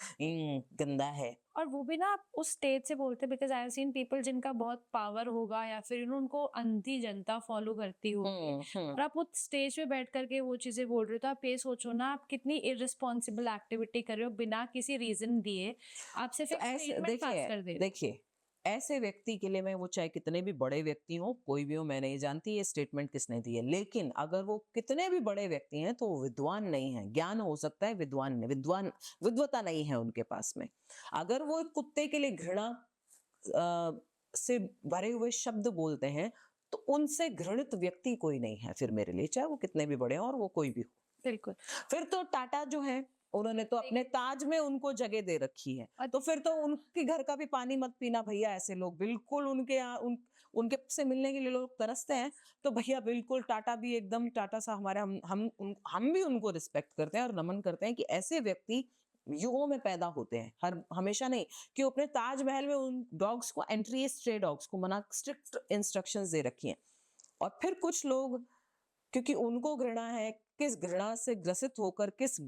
गंदा है। और वो भी ना आप उस स्टेज से बोलते हैं, because I have seen people जिनका बहुत पावर होगा या फिर उनको अंधी जनता फॉलो करती होगी, और आप उस स्टेज पे बैठ करके वो चीजें बोल रहे हो, तो आप ये सोचो ना, आप कितनी इररिस्पॉन्सिबल एक्टिविटी कर रहे हो बिना किसी रीजन दिए, आप सिर्फ तो एक ऐसे स्टेटमेंट पास देखिए, कर दे रहे हो। देखिए ऐसे व्यक्ति के लिए, मैं वो चाहे कितने भी बड़े व्यक्ति हो, कोई भी हो, मैं नहीं जानती ये स्टेटमेंट किसने दी है, लेकिन अगर वो कितने भी बड़े व्यक्ति हैं तो वो विद्वान नहीं है। ज्ञान हो सकता है, विद्वता नहीं है उनके पास में। अगर वो एक कुत्ते के लिए घृणा से भरे हुए शब्द बोलते हैं, तो उनसे घृणित व्यक्ति कोई नहीं है फिर मेरे लिए, चाहे वो कितने भी बड़े हों और वो कोई भी हो। बिल्कुल। फिर तो टाटा जो है, उन्होंने तो अपने ताज में उनको जगह दे रखी है, तो फिर तो उनके घर का भी पानी मत पीना भैया। ऐसे लोग बिल्कुल उनके यहाँ उनके से मिलने के लिए लोग तरसते हैं, तो भैया बिल्कुल टाटा भी एकदम टाटा सा हमारे, हम भी उनको रिस्पेक्ट करते हैं और नमन करते हैं कि ऐसे व्यक्ति युगों में पैदा होते हैं, हर हमेशा नहीं। कि अपने ताजमहल में उन डॉग्स को एंट्री, स्ट्रे डॉग्स को मना, स्ट्रिक्ट इंस्ट्रक्शंस दे रखी हैं। और फिर कुछ लोग, क्योंकि उनको घृणा है, किस घृणा से ग्रसित होकर, किस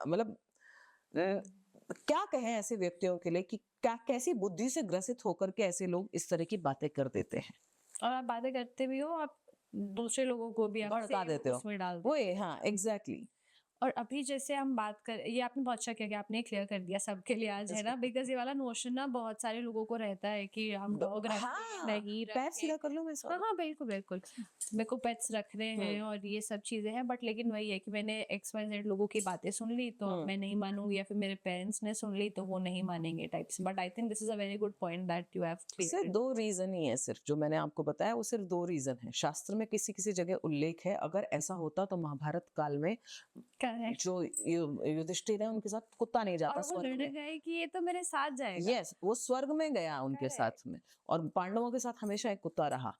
मतलब क्या कहें ऐसे व्यक्तियों के लिए कि क्या कैसी बुद्धि से ग्रसित होकर के ऐसे लोग इस तरह की बातें कर देते हैं। और आप बातें करते भी हो, आप दूसरे लोगों को भी आप भड़का सेम देते हो, उसमें डाल दो। वो हाँ एग्जैक्टली। और अभी जैसे हम बात कर, ये आपने बहुत अच्छा किया कि आपने क्लियर कर दिया सबके लिए आज, है ना, बिकॉज ये वाला नोशन ना बहुत सारे लोगों को रहता है कि हम डॉग रखें हाँ, नहीं पैर रखें। सीधा कर लो, मैं हाँ हाँ, बिल्कुल बिल्कुल, मेरे को पेट्स रखने हैं और ये सब चीजें हैं, बट लेकिन वही है कि मैंने XYZ लोगों की बातें सुन ली तो अब मैं नहीं मानूंगी, या फिर मेरे पेरेंट्स ने सुन ली तो वो नहीं मानेंगे types. But I think this is a very good point that you have सिर्फ क्लियर। 2 रीजन ही है, सिर्फ जो मैंने आपको बताया वो सिर्फ 2 रीजन है। शास्त्र में किसी किसी जगह उल्लेख है, अगर ऐसा होता तो महाभारत काल में करेक्ट। जो युधिष्ठिर है उनके साथ कुत्ता नहीं और जाता वो स्वर्ग लड़ में। गए कि ये तो मेरे साथ जाएगा। यस, वो स्वर्ग में गया उनके करेक्ट। साथ में, और पांडवों के साथ हमेशा एक कुत्ता रहा।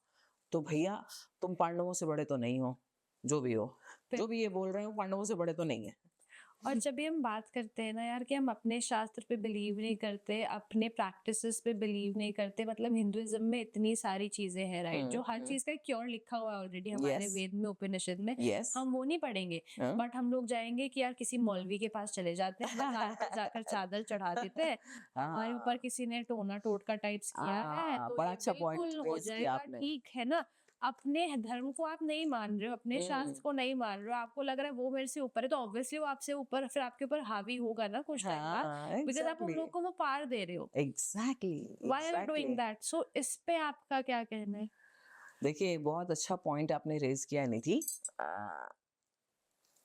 तो भैया तुम पांडवों से बड़े तो नहीं हो, जो भी हो, जो भी ये बोल रहे हो, पांडवों से बड़े तो नहीं है। और जब भी हम बात करते हैं ना यार कि हम अपने शास्त्र पे बिलीव नहीं करते, अपने प्रैक्टिसेस पे बिलीव नहीं करते, मतलब हिंदुइज्म में इतनी सारी चीजें हैं, राइट, जो हर चीज का क्योर लिखा हुआ है ऑलरेडी हमारे यस, वेद में, उपनिषद में। यस। हम वो नहीं पढ़ेंगे, बट हम लोग जाएंगे कि यार किसी मौलवी के पास चले जाते हैं, मजार पर जाकर चादर चढ़ा देते हैं, हमारे ऊपर हाँ, किसी ने टोना टोटका टाइप्स किया है तो बड़ा ये अच्छा पॉइंट बिल्कुल हो रेज किया जाएगा, आपने। ठीक है ना। अपने धर्म को आप नहीं मान रहे हो, अपने शास्त्र को नहीं मान रहे हो, आपको लग रहा है वो मेरे से ऊपर है, तो ऑब्वियसली वो आपसे ऊपर, फिर आपके ऊपर हावी होगा ना कुछ टाइम बाद, हाँ, बिकॉज आप उन एग्जैक्टली, लोग को वो पार दे रहे हो। Exactly, why are doing exactly. That? So इस पे आपका क्या कहना है? देखिए बहुत अच्छा पॉइंट आपने रेज किया निधि।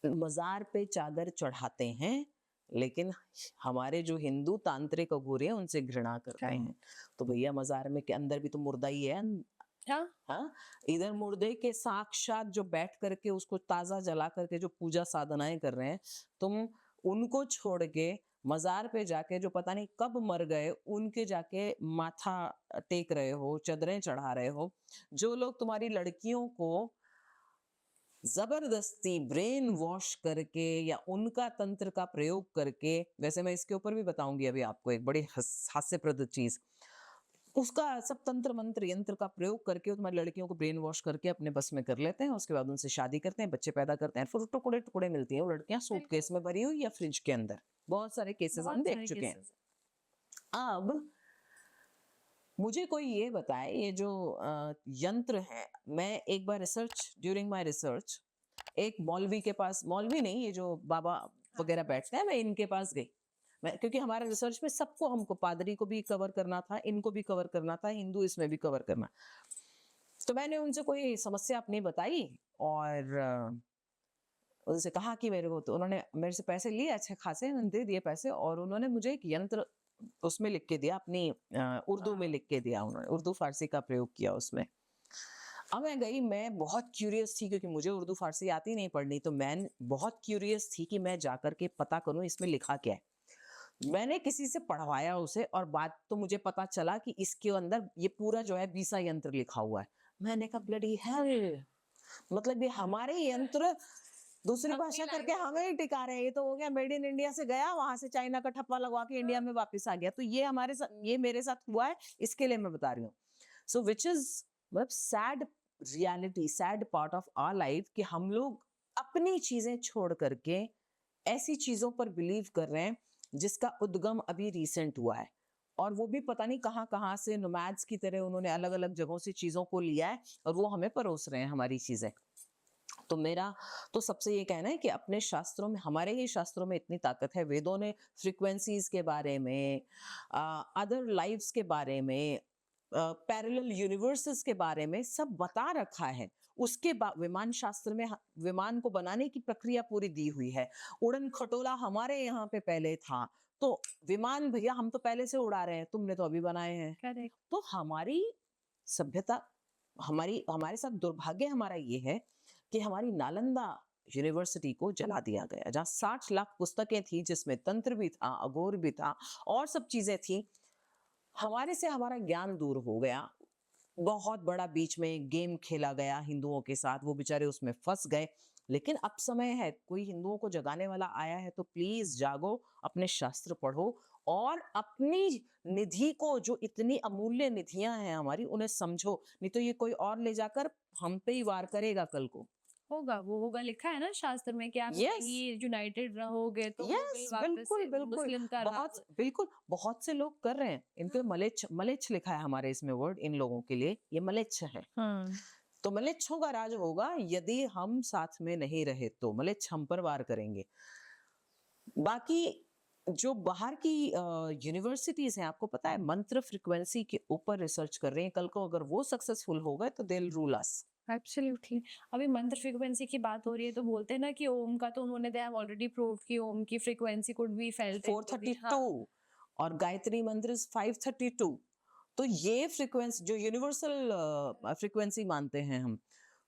मजार पे चादर चढ़ाते हैं, लेकिन हमारे जो हिंदू तांत्रिक अघोरी हैं उनसे घृणा करते हैं। तो भैया मजार में के अंदर भी तो मुर्दा ही है। हाँ, हाँ, इधर मुर्दे के साक्षात जो बैठ करके उसको ताजा जला करके जो पूजा साधनाएं कर रहे हैं, तुम उनको छोड़ के मजार पे जाके जो पता नहीं कब मर गए उनके जाके माथा टेक रहे हो, चदरें चढ़ा रहे हो। जो लोग तुम्हारी लड़कियों को जबरदस्ती ब्रेन वॉश करके या उनका तंत्र का प्रयोग करके, वैसे मैं इसके ऊपर भी बताऊंगी अभी आपको एक बड़ी हास्यप्रद चीज। उसका सब तंत्र मंत्र यंत्र का प्रयोग करके तुम्हारी लड़कियों को ब्रेन वॉश करके अपने बस में कर लेते हैं, उसके बाद उनसे शादी करते हैं, बच्चे पैदा करते हैं, फिर टुकड़े टुकड़े मिलती हैं वो लड़कियां सूटकेस में भरी हुई या फ्रिज के अंदर। बहुत सारे केसेस हम बहुत देख सारे चुके हैं। केसेस। अब मुझे कोई ये बताए, ये जो यंत्र है, मैं एक बार ड्यूरिंग माय रिसर्च एक मौलवी के पास, मौलवी नहीं, ये जो बाबा वगैरह बैठते हैं, मैं इनके पास गई। मैं, क्योंकि हमारे रिसर्च में सबको, हमको पादरी को भी कवर करना था, इनको भी कवर करना था, हिंदू इसमें भी कवर करना। तो मैंने उनसे कोई समस्या अपनी बताई और उनसे कहा कि मेरे को, तो उन्होंने मेरे से पैसे लिए अच्छे खासे, उन्होंने दे दिए पैसे, और उन्होंने मुझे एक यंत्र उसमें लिख के दिया, अपनी उर्दू में लिख के दिया, उन्होंने उर्दू फारसी का प्रयोग किया उसमें। अब मैं गई, मैं बहुत क्यूरियस थी क्योंकि मुझे उर्दू फारसी आती नहीं पढ़नी, तो मैं बहुत क्यूरियस थी कि मैं जाकर के पता करूं इसमें लिखा क्या है। मैंने किसी से पढ़वाया उसे, और बात तो मुझे पता चला कि इसके अंदर ये पूरा जो है बीसा यंत्र लिखा हुआ है। मैंने कहा ब्लडी हेल, मतलब ये हमारे यंत्र दूसरी भाषा करके हमें ही टिका रहे हैं। ये तो हो गया मेड इन इंडिया से गया, वहां से चाइना का ठप्पा लगवा के इंडिया में वापस आ गया। तो ये हमारे साथ, ये मेरे साथ हुआ है, इसके लिए मैं बता रही हूँ। सो विच इज मतलब sad reality, sad part of our life, कि हम लोग अपनी चीजें छोड़ करके ऐसी चीजों पर बिलीव कर रहे हैं जिसका उद्गम अभी रिसेंट हुआ है, और वो भी पता नहीं कहाँ कहाँ से नोमैड्स की तरह उन्होंने अलग अलग जगहों से चीजों को लिया है और वो हमें परोस रहे हैं हमारी चीजें। तो मेरा तो सबसे ये कहना है कि अपने शास्त्रों में, हमारे ही शास्त्रों में इतनी ताकत है, वेदों ने फ्रीक्वेंसीज के बारे में, अदर लाइव्स के बारे में, पैरेलल यूनिवर्सेस के बारे में सब बता रखा है। उसके बाद विमान शास्त्र में विमान को बनाने की प्रक्रिया पूरी दी हुई है। उड़न खटोला हमारे यहाँ पे पहले था, तो विमान भैया हम तो पहले से उड़ा रहे हैं, तुमने तो अभी बनाए हैं। करेक्ट। तो हमारी सभ्यता, हमारे साथ दुर्भाग्य हमारा ये है कि हमारी नालंदा यूनिवर्सिटी को जला दिया गया, जहाँ 60 लाख पुस्तकें थी, जिसमें तंत्र भी था, अघोर भी था, और सब चीजें थी। हमारे से हमारा ज्ञान दूर हो गया। बहुत बड़ा बीच में गेम खेला गया हिंदुओं के साथ, वो बेचारे उसमें फंस गए। लेकिन अब समय है, कोई हिंदुओं को जगाने वाला आया है, तो प्लीज जागो, अपने शास्त्र पढ़ो, और अपनी निधि को, जो इतनी अमूल्य निधियां हैं हमारी, उन्हें समझो। नहीं तो ये कोई और ले जाकर हम पे ही वार करेगा कल को। होगा, वो होगा, लिखा है ना शास्त्र में कि आप यस, ये यूनाइटेड रहोगे तो वो यस, भी वापस बिल्कुल से बिल्कुल। मुस्लिम का बहुत राज। बिल्कुल, बहुत से लोग कर रहे हैं। इन पे मलेच्छ, मलेच्छ लिखा है हमारे इसमें वर्ड, इन लोगों के लिए ये मलेच्छ है। हाँ। तो मलेच्छों का राज होगा यदि हम साथ में नहीं रहे, तो मलेच्छ हम पर वार करेंगे। बाकी जो बाहर की यूनिवर्सिटीज हैं, आपको पता है, मंत्र फ्रीक्वेंसी के ऊपर रिसर्च कर रहे हैं। कल को अगर वो सक्सेसफुल हो गए तो they will rule us. Absolutely. अभी मंत्र फ्रीक्वेंसी की बात हो रही है तो बोलते हैं ना कि ओम का तो उन्होंने दे हैव ऑलरेडी प्रूव्ड कि ओम की frequency could be felt in to the. 432 और गायत्री मंत्र 532। तो ये फ्रीक्वेंसी जो यूनिवर्सल फ्रीक्वेंसी मानते हैं हम,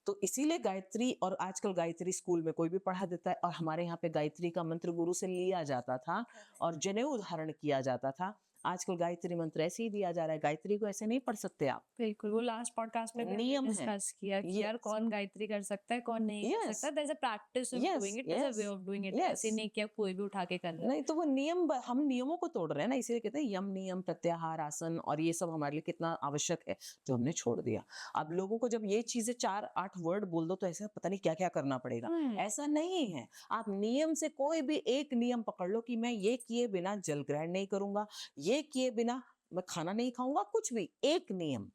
तो इसीलिए गायत्री, और आजकल गायत्री स्कूल में कोई भी पढ़ा देता है, और हमारे यहाँ पे गायत्री का मंत्र गुरु से लिया जाता था और जनेऊ धारण किया जाता था। आजकल गायत्री मंत्र ऐसे ही दिया जा रहा है, गायत्री को ऐसे नहीं पढ़ सकते आप, बिल्कुल, वो लास्ट पॉडकास्ट में भी हमने नियम है। डिस्कस किया कि यार यस, कौन गायत्री कर सकता है, कौन नहीं कर यस, सकता। There is a practice of yes, doing it, there is a way yes, of doing it. Yes. ऐसे नहीं कि अब कोई भी उठा के कर रहा है। नहीं तो वो नियम, हम नियमों को तोड़ रहे हैं ना, इसीलिए कहते हैं यम नियम प्रत्याहार आसन, और ये सब हमारे लिए कितना आवश्यक है, जो हमने छोड़ दिया। अब लोगों को जब ये चीजें 4-8 वर्ड बोल दो तो ऐसा पता नहीं क्या क्या करना पड़ेगा। ऐसा नहीं है। आप नियम से कोई भी एक नियम पकड़ लो कि मैं ये किए बिना जल ग्रहण नहीं करूंगा, ये किए बिना मैं खाना नहीं खाऊंगा, कुछ भी एक नियम,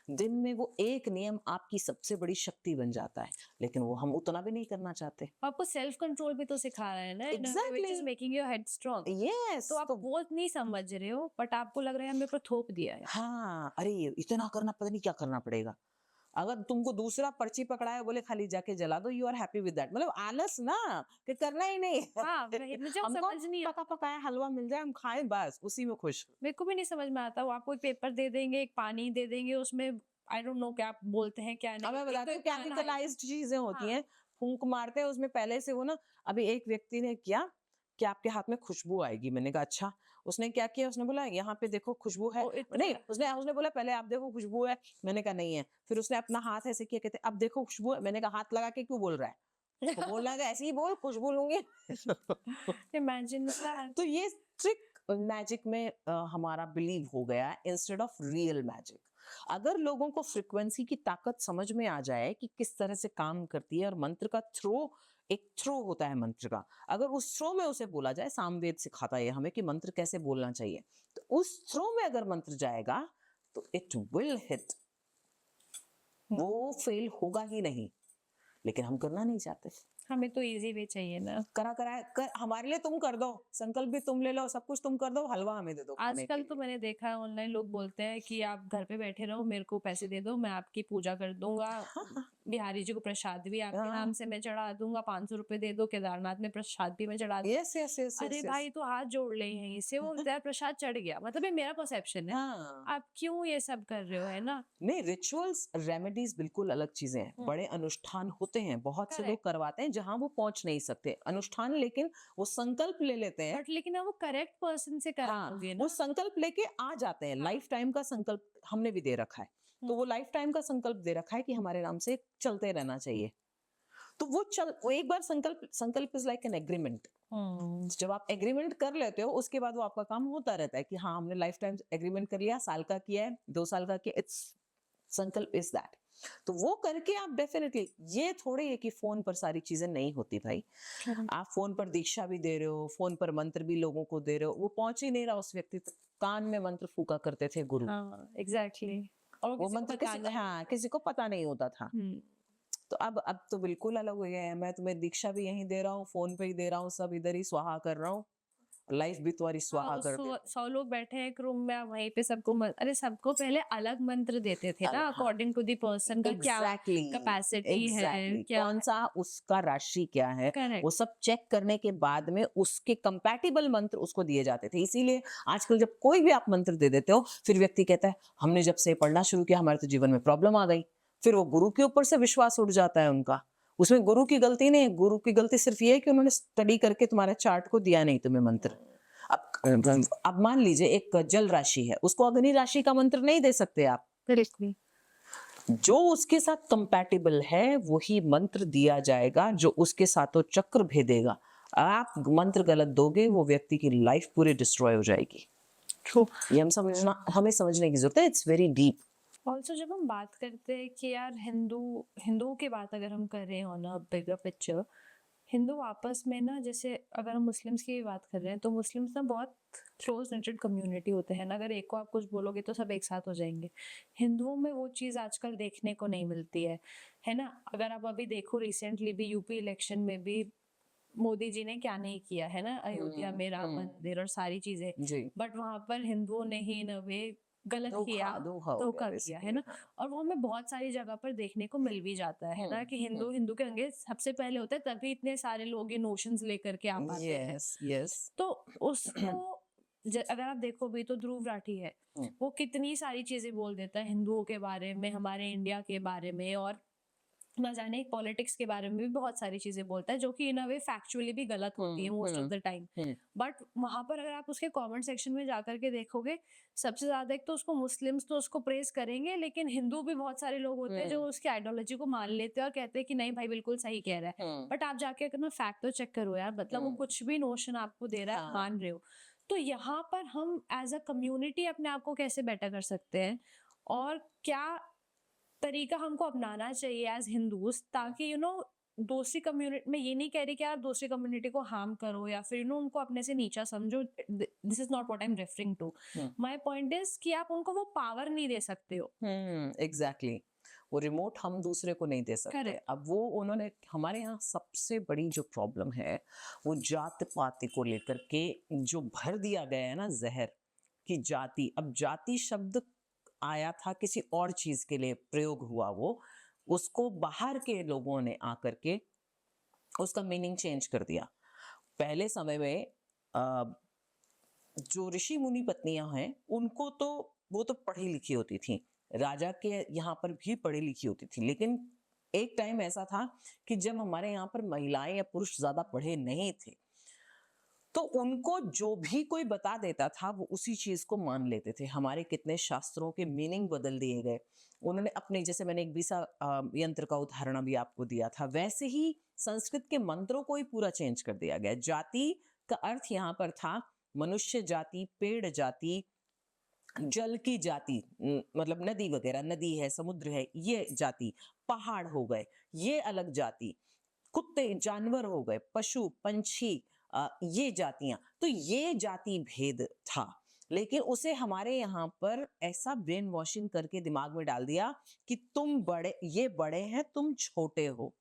दिन में वो एक नियम आपकी सबसे बड़ी शक्ति बन जाता है। लेकिन वो हम उतना भी नहीं करना चाहते। आपको सेल्फ कंट्रोल भी तो सिखा रहा है ना, in which is exactly, making your head strong. Yes. तो आप वो नहीं समझ रहे हो, बट आपको लग रहा है मेरे को थोप दिया है। हाँ, अरे इतना करना, पता नहीं क्या करना पड़ेगा। अगर तुमको दूसरा पर्ची पकड़ाया, बोले खाली जाके जला दो, you are happy with that, मतलब आलस ना, कि करना ही नहीं है। हाँ, मुझे हमको समझ नहीं पका पकाया हलवा मिल जाए, हम खाएं, बस उसी में खुश। मेरे को भी नहीं समझ में आता। वो आपको एक पेपर दे देंगे, एक पानी दे देंगे, उसमें आई डोंट नो क्या बोलते हैं क्या अब नहीं। मैं एक तो बताती हूँ, एक खाना है। केमिकलाइज्ड चीजें होती हाँ। हैं, फूंक मारते हैं उसमें पहले से वो ना। अभी एक व्यक्ति ने किया कि आपके हाथ में खुशबू आएगी, मैंने कहा अच्छा। उसने क्या किया, उसने बोला यहाँ पे देखो खुशबू है, ओ नहीं, इतना। उसने उसने बोला पहले आप देखो खुशबू है, मैंने कहा नहीं है। फिर उसने अपना हाथ ऐसे किया, कहते अब देखो खुशबू है, मैंने कहा हाथ लगा के क्यों बोल रहा है, तो बोल रहा है ऐसे ही बोल, खुशबू लूंगी। Imagine that. तो ये ट्रिक मैजिक में हमारा बिलीव हो गया इंस्टेड ऑफ रियल मैजिक। अगर लोगों को फ्रीक्वेंसी की ताकत समझ में आ जाए कि किस तरह से काम करती है, और मंत्र का थ्रो, एक थ्रो होता है मंत्र का, अगर उस थ्रो में उसे बोला जाए, सामवेद सिखाता है हमें कि मंत्र कैसे बोलना चाहिए, तो उस थ्रो में अगर मंत्र जाएगा तो इट विल हिट, वो फेल होगा ही नहीं। लेकिन हम करना नहीं चाहते। हमें तो इजी वे चाहिए ना। करा कराए कर, हमारे लिए तुम कर दो, संकल्प भी तुम ले लो, सब कुछ तुम कर दो, हलवा हमें दे दो खाने के आजकल तो लिए। मैंने देखा है ऑनलाइन लोग बोलते हैं कि आप घर पे बैठे रहो, मेरे को पैसे दे दो, मैं आपकी पूजा कर दूंगा, बिहारी जी को प्रसाद भी आपके नाम हाँ, से मैं चढ़ा दूंगा, 500 रुपए दे दो, केदारनाथ में प्रसाद भी मैं चढ़ा दूंगा। यस यस यस अरे यस यस। भाई तो हाथ जोड़ ले यहीं से, वो तेरा प्रसाद चढ़ गया, मतलब ये मेरा परसेप्शन है। हाँ, आप क्यों ये सब कर रहे हो, है ना? नहीं, रिचुअल्स रेमेडीज बिल्कुल अलग चीजें हैं। बड़े अनुष्ठान होते हैं, बहुत से लोग करेक्ट। करवाते हैं जहां वो पहुंच नहीं सकते अनुष्ठान, लेकिन वो संकल्प ले लेते हैं। बट लेकिन आप वो करेक्ट पर्सन से हाँ, कराओगे वो ना। संकल्प लेके आ जाते हैं। हाँ। लाइफ टाइम का संकल्प हमने भी दे रखा है, तो वो लाइफ टाइम का संकल्प दे रखा है कि हमारे नाम से चलते रहना चाहिए। तो वो एक बार संकल्प, संकल्प इज लाइक एन एग्रीमेंट। हम्म। जब आप एग्रीमेंट कर लेते हो, उसके बाद वो आपका काम होता रहता है कि हाँ, हमने लाइफ टाइम एग्रीमेंट कर लिया, साल का किया है, 2 साल का किया, इट्स संकल्प इज दैट। तो वो करके आप डेफिनेटली, ये थोड़े है कि फोन पर सारी चीजें नहीं होती भाई। करेक्ट। आप फोन पर दीक्षा भी दे रहे हो, फोन पर मंत्र भी लोगों को दे रहे हो, वो पहुंच ही नहीं रहा उस व्यक्ति तक। कान में मंत्र फूका करते थे गुरु, हाँ एग्जैक्टली। और वो वो किसी को मंत्र पता किसी, नहीं हाँ, होता। किसी को पता नहीं होता था। हम्म। तो अब तो बिल्कुल अलग हो गया है। मैं तुम्हें दीक्षा भी यहीं दे रहा हूँ, फोन पे ही दे रहा हूँ, सब इधर ही स्वाहा कर रहा हूँ, लाइफ भी तुम्हारी हाँ, स्वाहा कर सौ देता हूँ। 100 लोग बैठे हैं एक रूम में, आप वहीं पे सबको अरे सबको पहले अलग मंत्र देते थे ना, हाँ, अकॉर्डिंग टू द पर्सन का क्या एग्जैक्टली, कैपेसिटी है, एग्जैक्टली, क्या कौन है। सा उसका राशि क्या है, वो करेक्ट। सब चेक करने के बाद में उसके कंपैटिबल मंत्र उसको दिए जाते थे। इसीलिए आजकल जब कोई भी आप मंत्र दे देते हो, फिर व्यक्ति कहता है हमने जब से पढ़ना शुरू किया हमारे तो जीवन में प्रॉब्लम आ गई। फिर वो गुरु के ऊपर से विश्वास उठ जाता है उनका। उसमें गुरु की गलती नहीं है, गुरु की गलती सिर्फ ये है कि उन्होंने स्टडी करके तुम्हारे चार्ट को दिया नहीं तुम्हें मंत्र। अब मान लीजिए एक जल राशि है, उसको अग्नि राशि का मंत्र नहीं दे सकते आप। करेक्टली। जो उसके साथ कंपैटिबल है वही मंत्र दिया जाएगा, जो उसके साथ वो चक्र भेदेगा। आप मंत्र गलत दोगे, वो व्यक्ति की लाइफ पूरी डिस्ट्रॉय हो जाएगी। ट्रू। ये हमें समझने की जरूरत है। It's very deep. ऑल्सो जब हम बात करते हैं कि यार हिंदुओं की बात अगर हम कर रहे हैं on a bigger picture, Hindu आपस में ना, जैसे अगर हम मुस्लिम्स की भी बात कर रहे हैं तो मुस्लिम्स ना बहुत क्लोज नेटेड कम्युनिटी होते हैं ना, अगर एक को आप कुछ बोलोगे तो सब एक साथ हो जाएंगे। हिंदुओं में वो चीज़ आजकल देखने को नहीं मिलती है ना? अगर आप अभी देखो रिसेंटली भी यूपी इलेक्शन में भी मोदी जी ने क्या नहीं किया है ना, अयोध्या में राम मंदिर और सारी चीजें, जी, बट वहां पर हिंदुओं ने ही इन अ वे गलत किया, धोखा हो गया धोखा किया है बेसिकली। ना। और वो हमें बहुत सारी जगह पर देखने को मिल भी जाता है ना, कि हिंदू हिंदू के अंगे सबसे पहले होता है, तभी इतने सारे लोग ये नोशंस लेकर के आ पाते हैं। Yes yes. तो उसको अगर आप देखो भी तो ध्रुव राठी है, वो कितनी सारी चीजें बोल देता है हिंदुओं के बारे में, हमारे इंडिया के बारे में, और ना जाने पॉलिटिक्स के बारे में भी बहुत सारी चीजें बोलता है, जो कि इन अ वे फैक्चुअली भी गलत होती है most of the time. But वहां पर अगर आप उसके कमेंट सेक्शन में जाकर के देखोगे, सबसे ज्यादा एक तो उसको मुस्लिम्स तो उसको प्रेज करेंगे, लेकिन हिंदू भी बहुत सारे लोग होते हैं जो उसकी आइडियोलॉजी को मान लेते हैं और कहते हैं कि नहीं भाई बिल्कुल सही कह रहा है। बट आप जाके अगर ना फैक्ट तो चेक करो यार, मतलब वो कुछ भी नोशन आपको दे रहा है, हाँ, मान रहे हो। तो यहाँ पर हम एज अ कम्युनिटी अपने आप को कैसे बेटर कर सकते हैं, और क्या तरीका हमको अपनाना चाहिए एज हिंदूज, ताकि दूसरी कम्युनिटी, मैं ये नहीं कह रही कि आप दूसरी कम्युनिटी को हार्म करो या फिर उनको अपने से नीचा समझो, this is not what I am referring to. My point is कि आप उनको वो पावर नहीं दे सकते हो। एग्जैक्टली। वो रिमोट हम दूसरे को नहीं दे सकते। करेक्ट। अब वो उन्होंने, हमारे यहाँ सबसे बड़ी जो प्रॉब्लम है वो जात पात को लेकर के जो भर दिया गया है ना जहर, कि जाति, अब जाति शब्द आया था किसी और चीज के लिए प्रयोग हुआ, वो उसको बाहर के लोगों ने आकर के उसका मीनिंग चेंज कर दिया। पहले समय में जो ऋषि मुनि पत्नियां हैं उनको तो, वो तो पढ़ी लिखी होती थी, राजा के यहाँ पर भी पढ़ी लिखी होती थी, लेकिन एक टाइम ऐसा था कि जब हमारे यहाँ पर महिलाएं या पुरुष ज्यादा पढ़े नहीं थे, तो उनको जो भी कोई बता देता था वो उसी चीज को मान लेते थे। हमारे कितने शास्त्रों के मीनिंग बदल दिए गए उन्होंने अपने, जैसे मैंने एक बीसा यंत्र का उदाहरण अभी आपको दिया था, वैसे ही संस्कृत के मंत्रों को ही पूरा चेंज कर दिया गया। जाति का अर्थ यहाँ पर था मनुष्य जाति, पेड़ जाति, जल की जाति, मतलब नदी वगैरह, नदी है, समुद्र है, ये जाति, पहाड़ हो गए, ये अलग जाति, कुत्ते जानवर हो गए, पशु पंछी, ये जातियां, तो ये जाति भेद था। लेकिन उसे हमारे यहाँ पर ऐसा ब्रेन वॉशिंग करके दिमाग में डाल दिया कि तुम बड़े, ये बड़े हैं, तुम छोटे हो।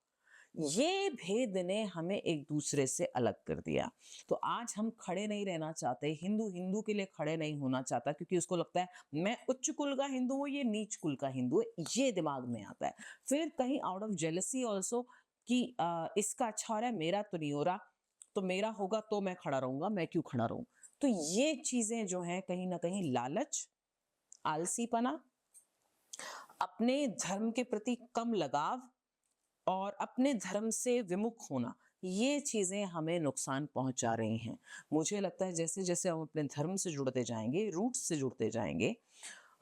ये भेद ने हमें एक दूसरे से अलग कर दिया। तो आज हम खड़े नहीं रहना चाहते, हिंदू हिंदू के लिए खड़े नहीं होना चाहता, क्योंकि उसको लगता है मैं उच्च कुल का हिंदू हूँ, ये नीच कुल का हिंदू है, ये दिमाग में आता है। फिर कहीं आउट ऑफ जेलसी ऑल्सो कि इसका अच्छा हो रहा है, मेरा तो नहीं हो रहा, तो मेरा होगा तो मैं खड़ा रहूंगा, मैं क्यों खड़ा रहूं। तो ये चीजें जो है कहीं ना कहीं लालच, आलसीपना, अपने धर्म के प्रति कम लगाव और अपने धर्म से विमुख होना, ये चीजें हमें नुकसान पहुंचा रही हैं। मुझे लगता है जैसे जैसे हम अपने धर्म से जुड़ते जाएंगे, रूट्स से जुड़ते जाएंगे,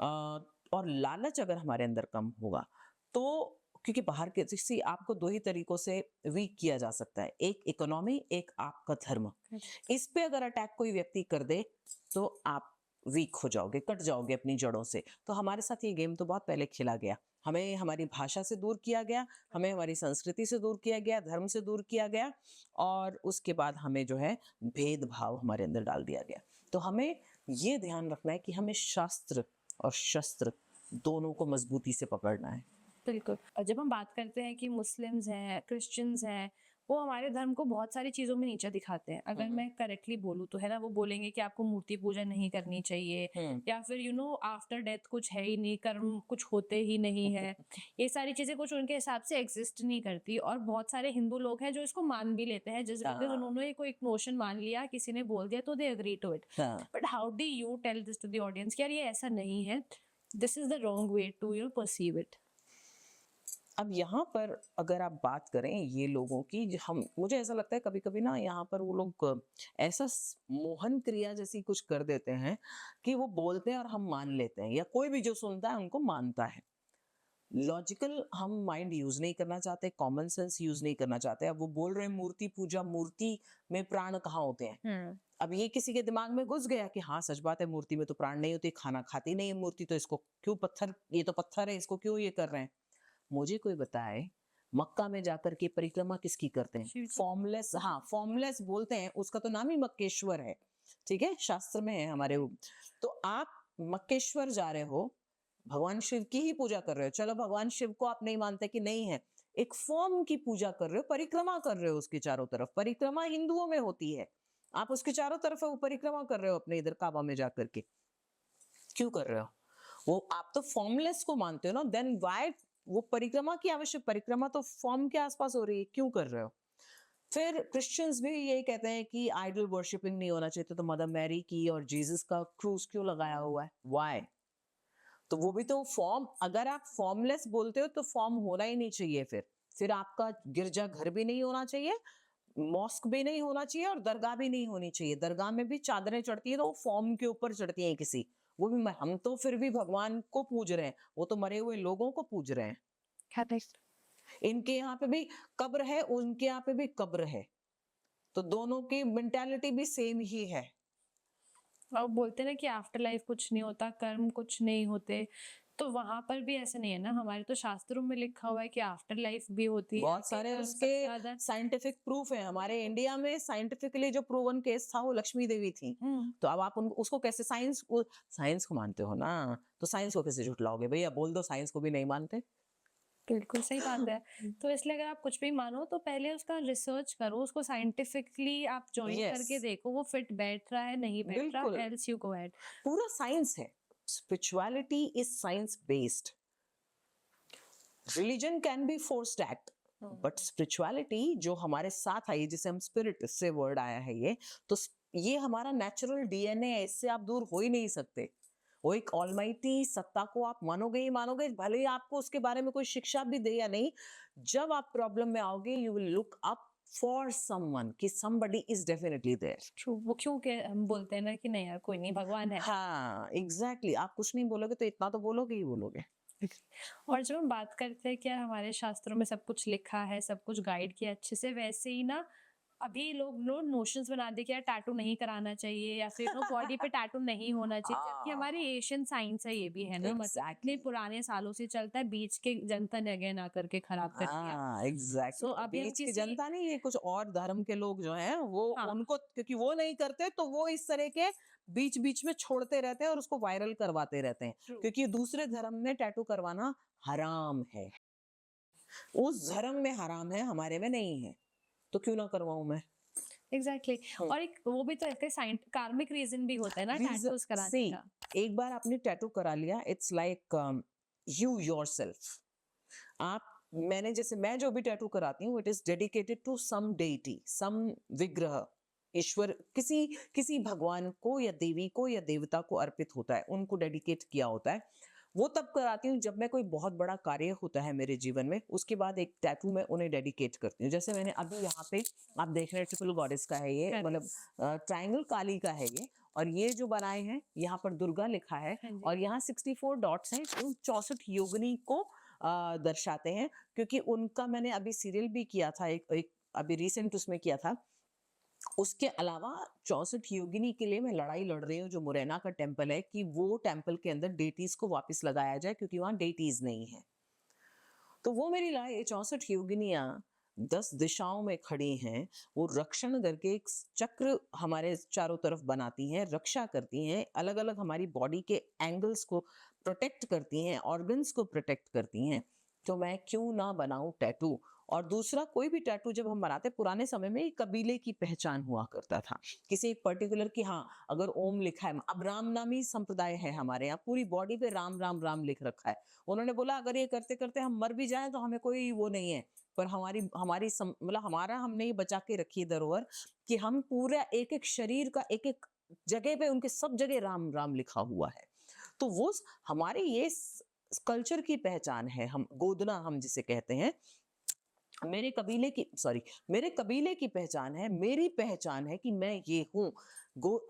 और लालच अगर हमारे अंदर कम होगा, तो क्योंकि बाहर के किसी आपको दो ही तरीकों से वीक किया जा सकता है, एक इकोनॉमी, एक आपका धर्म। इस पे अगर अटैक कोई व्यक्ति कर दे तो आप वीक हो जाओगे, कट जाओगे अपनी जड़ों से। तो हमारे साथ ये गेम तो बहुत पहले खेला गया, हमें हमारी भाषा से दूर किया गया, हमें हमारी संस्कृति से दूर किया गया, धर्म से दूर किया गया, और उसके बाद हमें जो है भेदभाव हमारे अंदर डाल दिया गया। तो हमें ये ध्यान रखना है कि हमें शास्त्र और शस्त्र दोनों को मजबूती से पकड़ना है। बिल्कुल। और जब हम बात करते हैं कि मुस्लिम्स हैं, क्रिश्चियंस हैं, वो हमारे धर्म को बहुत सारी चीज़ों में नीचा दिखाते हैं। अगर मैं करेक्टली बोलूँ तो, है ना, वो बोलेंगे कि आपको मूर्ति पूजा नहीं करनी चाहिए, या फिर आफ्टर डेथ कुछ है ही नहीं, कर्म कुछ होते ही नहीं है। ये सारी चीज़ें कुछ उनके हिसाब से एग्जिस्ट नहीं करती, और बहुत सारे हिंदू लोग हैं जो इसको मान भी लेते हैं, जस्ट बिकॉज़ उन्होंने कोई एक नोशन मान लिया, किसी ने बोल दिया तो they agree to it. But how do you tell this to the audience कि यार ये ऐसा नहीं है, this is the wrong way to perceive it? अब यहाँ पर अगर आप बात करें ये लोगों की, हम, मुझे ऐसा लगता है कभी कभी ना यहाँ पर वो लोग ऐसा मोहन क्रिया जैसी कुछ कर देते हैं कि वो बोलते हैं और हम मान लेते हैं, या कोई भी जो सुनता है उनको मानता है। लॉजिकल हम माइंड यूज नहीं करना चाहते, कॉमन सेंस यूज नहीं करना चाहते। अब वो बोल रहे हैं मूर्ति पूजा, मूर्ति में प्राण कहाँ होते हैं। अब ये किसी के दिमाग में घुस गया कि हाँ सच बात है, मूर्ति में तो प्राण नहीं होती, खाना खाती नहीं है मूर्ति, तो इसको क्यों पत्थर, ये तो पत्थर है, इसको क्यों ये कर रहे हैं। मुझे कोई बताए मक्का में जाकर के परिक्रमा किसकी करते हैं? फॉर्मलेस, हाँ फॉर्मलेस बोलते हैं, उसका तो नाम ही मक्केश्वर है, ठीक है, शास्त्र में है हमारे। तो आप मक्केश्वर जा रहे हो, भगवान शिव की ही पूजा कर रहे हो, चलो भगवान शिव को आप नहीं मानते कि नहीं है, एक फॉर्म की पूजा कर रहे हो, परिक्रमा कर रहे हो उसके चारों तरफ। परिक्रमा हिंदुओं में होती है, आप उसके चारों तरफ वो परिक्रमा कर रहे हो अपने इधर काबा में जाकर के, क्यों कर रहे हो? वो आप तो फॉर्मलेस को मानते हो ना, देन व्हाई वो परिक्रमा की आवश्यक, परिक्रमा तो फॉर्म के आसपास हो रही है, क्यों कर रहे हो? फिर क्रिश्चियंस भी यही कहते हैं कि आइडल वर्शिपिंग नहीं होना चाहिए, तो मदर मैरी की और जीसस का क्रूस क्यों लगाया हुआ है, व्हाई? तो वो भी तो फॉर्म, अगर आप फॉर्मलेस बोलते हो तो फॉर्म होना ही नहीं चाहिए। फिर आपका गिरजा घर भी नहीं होना चाहिए, मॉस्क भी नहीं होना चाहिए, और दरगाह भी नहीं होनी चाहिए। दरगाह में भी चादरें चढ़ती है तो वो फॉर्म के ऊपर चढ़ती हैं किसी, वो भी हम तो फिर भी भगवान को पूज रहे हैं, वो तो मरे हुए लोगों को पूज रहे हैं। इनके यहाँ पे भी कब्र है, उनके यहाँ पे भी कब्र है, तो दोनों की मेंटालिटी भी सेम ही है। और बोलते हैं ना कि आफ्टर लाइफ कुछ नहीं होता, कर्म कुछ नहीं होते, तो वहां पर भी ऐसा नहीं है ना। हमारे तो शास्त्रों में लिखा हुआ है कि आफ्टर लाइफ भी होती है, बहुत सारे कर्म उसके सबसे ज्यादा। साइंटिफिक प्रूफ है। हमारे इंडिया में साइंटिफिकली जो प्रूवन केस था वो लक्ष्मी देवी थी। तो अब आप उसको कैसे, साइंस को मानते हो ना, तो साइंस को कैसे झुटलाओगे भैया? बोल दो साइंस को भी नहीं मानते। बिल्कुल सही बात है। तो इसलिए अगर आप कुछ भी मानो तो पहले उसका रिसर्च करो, उसको साइंटिफिकली आप जॉइन यस, करके देखो वो फिट बैठ रहा है नहीं बैठ रहा, बिल्कुल, एल्स यू गो अहेड। पूरा साइंस है। Spirituality is science based. Religion can be forced act, but spirituality जो हमारे साथ आई, जिसे हम स्पिरिट से वर्ड आया है ये, तो ये हमारा नेचुरल डीएनए है, इससे आप दूर हो ही नहीं सकते। वो एक ऑलमाइटी सत्ता को आप मानोगे ही मानोगे, भले ही आपको उसके बारे में कोई शिक्षा भी दे या नहीं। जब आप प्रॉब्लम में आओगे you will look up for someone, कि somebody is definitely there। True, वो क्यों के हम बोलते हैं ना कि नहीं यार कोई नहीं, भगवान है। हाँ एग्जैक्टली, आप कुछ नहीं बोलोगे तो इतना तो बोलोगे ही बोलोगे। और जब हम बात करते हैं कि यार हमारे शास्त्रों में सब कुछ लिखा है, सब कुछ गाइड किया अच्छे से, वैसे ही ना अभी लोग नोशंस बना दे कि यार टैटू नहीं कराना चाहिए या फिर बॉडी पे टैटू नहीं होना चाहिए, जबकि हमारी हाँ, एशियन साइंस है ये भी, है ना? मतलब इतने एग्ज़ैक्टली। पुराने सालों से चलता है, बीच के जनता ने अगेन आकर के खराब कर दिया। हाँ, एग्ज़ैक्टली। सो अभी हम बीच की किसी जनता नहीं, ये कुछ और धर्म के लोग जो हैं वो हाँ, उनको क्योंकि वो नहीं करते तो वो इस तरह के बीच-बीच में छोड़ते रहते हैं और उसको वायरल करवाते रहते हैं। ट्रू। क्योंकि दूसरे धर्म में टैटू करवाना हराम है। उस धर्म में हराम है, हमारे में नहीं है। तो क्यों ना करवाऊँ मैं? एग्ज़ैक्टली। हुँ। और एक वो भी तो एक कार्मिक रीज़न भी होता है ना रीज़ टैटूज़ कराने सी का। एक बार आपने टैटू करा लिया इट्स लाइक यू योरसेल्फ। आप मैंने जैसे मैं जो भी टैटू कराती हूँ it is dedicated to some deity some विग्रह ईश्वर किसी किसी भगवान को या देवी को या देवता को अर्पित होता है उनको डेडिकेट किया होता है। वो तब कराती हूँ जब मैं कोई बहुत बड़ा कार्य होता है मेरे जीवन में उसके बाद एक टैटू मैं उन्हें डेडिकेट करती हूँ। जैसे मैंने अभी यहाँ पे आप देख रहे हैं ट्रिपल गॉडेस का है ये करेक्ट। मतलब ट्रायंगल काली का है ये और ये जो बनाए हैं यहाँ पर दुर्गा लिखा है हाँ जी। और यहाँ 64 डॉट्स हैं उन 64 योगिनी को दर्शाते हैं क्योंकि उनका मैंने अभी सीरियल भी किया था एक अभी रिसेंट उसमें किया था। उसके अलावा 64 योगिनी के लिए मैं लड़ाई लड़ रही हूँ जो मुरैना का टेम्पल है कि वो टेम्पल के अंदर डेटीज को वापस लगाया जाए क्योंकि वहाँ डेटीज नहीं है। तो वो मेरी लड़ाई 64 योगिनियाँ 10 दिशाओं में खड़ी हैं, वो रक्षण करके एक चक्र हमारे चारों तरफ बनाती हैं, रक्षा करती हैं, अलग-अलग हमारी बॉडी के एंगल्स को प्रोटेक्ट करती हैं, ऑर्गन्स को प्रोटेक्ट करती हैं। तो मैं क्यों ना बनाऊँ टैटू? और दूसरा कोई भी टैटू जब हम बनाते पुराने समय में एक कबीले की पहचान हुआ करता था। किसी एक पर्टिकुलर की हाँ, अगर ओम लिखा है अब रामनामी संप्रदाय है हमारे यहाँ, पूरी बॉडी पे राम, राम, राम लिख रखा है। उन्होंने बोला अगर ये करते-करते हम मर भी जाएँ तो हमें कोई वो नहीं है। पर हमारी हमारी मतलब हमारा हमने ये बचा के रखी है धरोहर कि हम पूरा एक-एक शरीर का एक-एक जगह पे उनके सब जगह राम, राम लिखा हुआ है। तो वो हमारी ये कल्चर की पहचान है हम गोदना हम जिसे कहते हैं। मेरे कबीले की पहचान है, मेरी पहचान है कि मैं ये हूँ।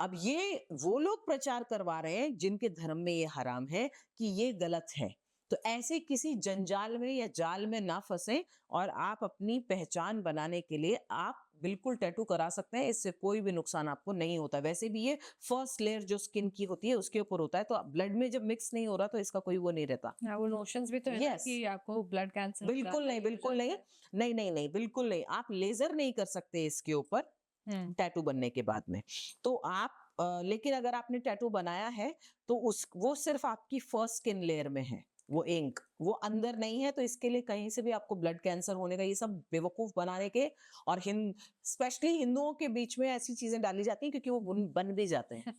अब ये वो लोग प्रचार करवा रहे हैं जिनके धर्म में ये हराम है कि ये गलत है। तो ऐसे किसी जंजाल में या जाल में ना फँसें और आप अपनी पहचान बनाने के लिए आप बिल्कुल टैटू करा सकते हैं, इससे कोई भी नुकसान आपको नहीं होता। वैसे भी ये फर्स्ट लेयर जो स्किन की होती है उसके ऊपर होता है, तो ब्लड में जब मिक्स नहीं हो रहा तो इसका कोई वो नहीं रहता। हाँ, वो नोशंस भी तो है ना यस। कि आपको ब्लड कैंसर हो बिल्कुल जाता है, नहीं, ये हो बिल्कुल जाता नहीं। है। नहीं, नहीं, नहीं, बिल्कुल नहीं। आप लेज़र नहीं कर सकते इसके ऊपर हुँ। टैटू बनने के बाद में। तो आप लेकिन अगर आपने टैटू बनाया है तो उस वो सिर्फ़ आपकी फर्स्ट स्किन लेयर में है, वो इंक। वो अंदर नहीं है तो इसके लिए कहीं से भी आपको ब्लड कैंसर होने का ये सब बेवकूफ़ बनाने के और स्पेशली हिंदुओं के बीच में ऐसी चीज़ें डाली जाती हैं क्योंकि वो बुन बन भी जाते हैं।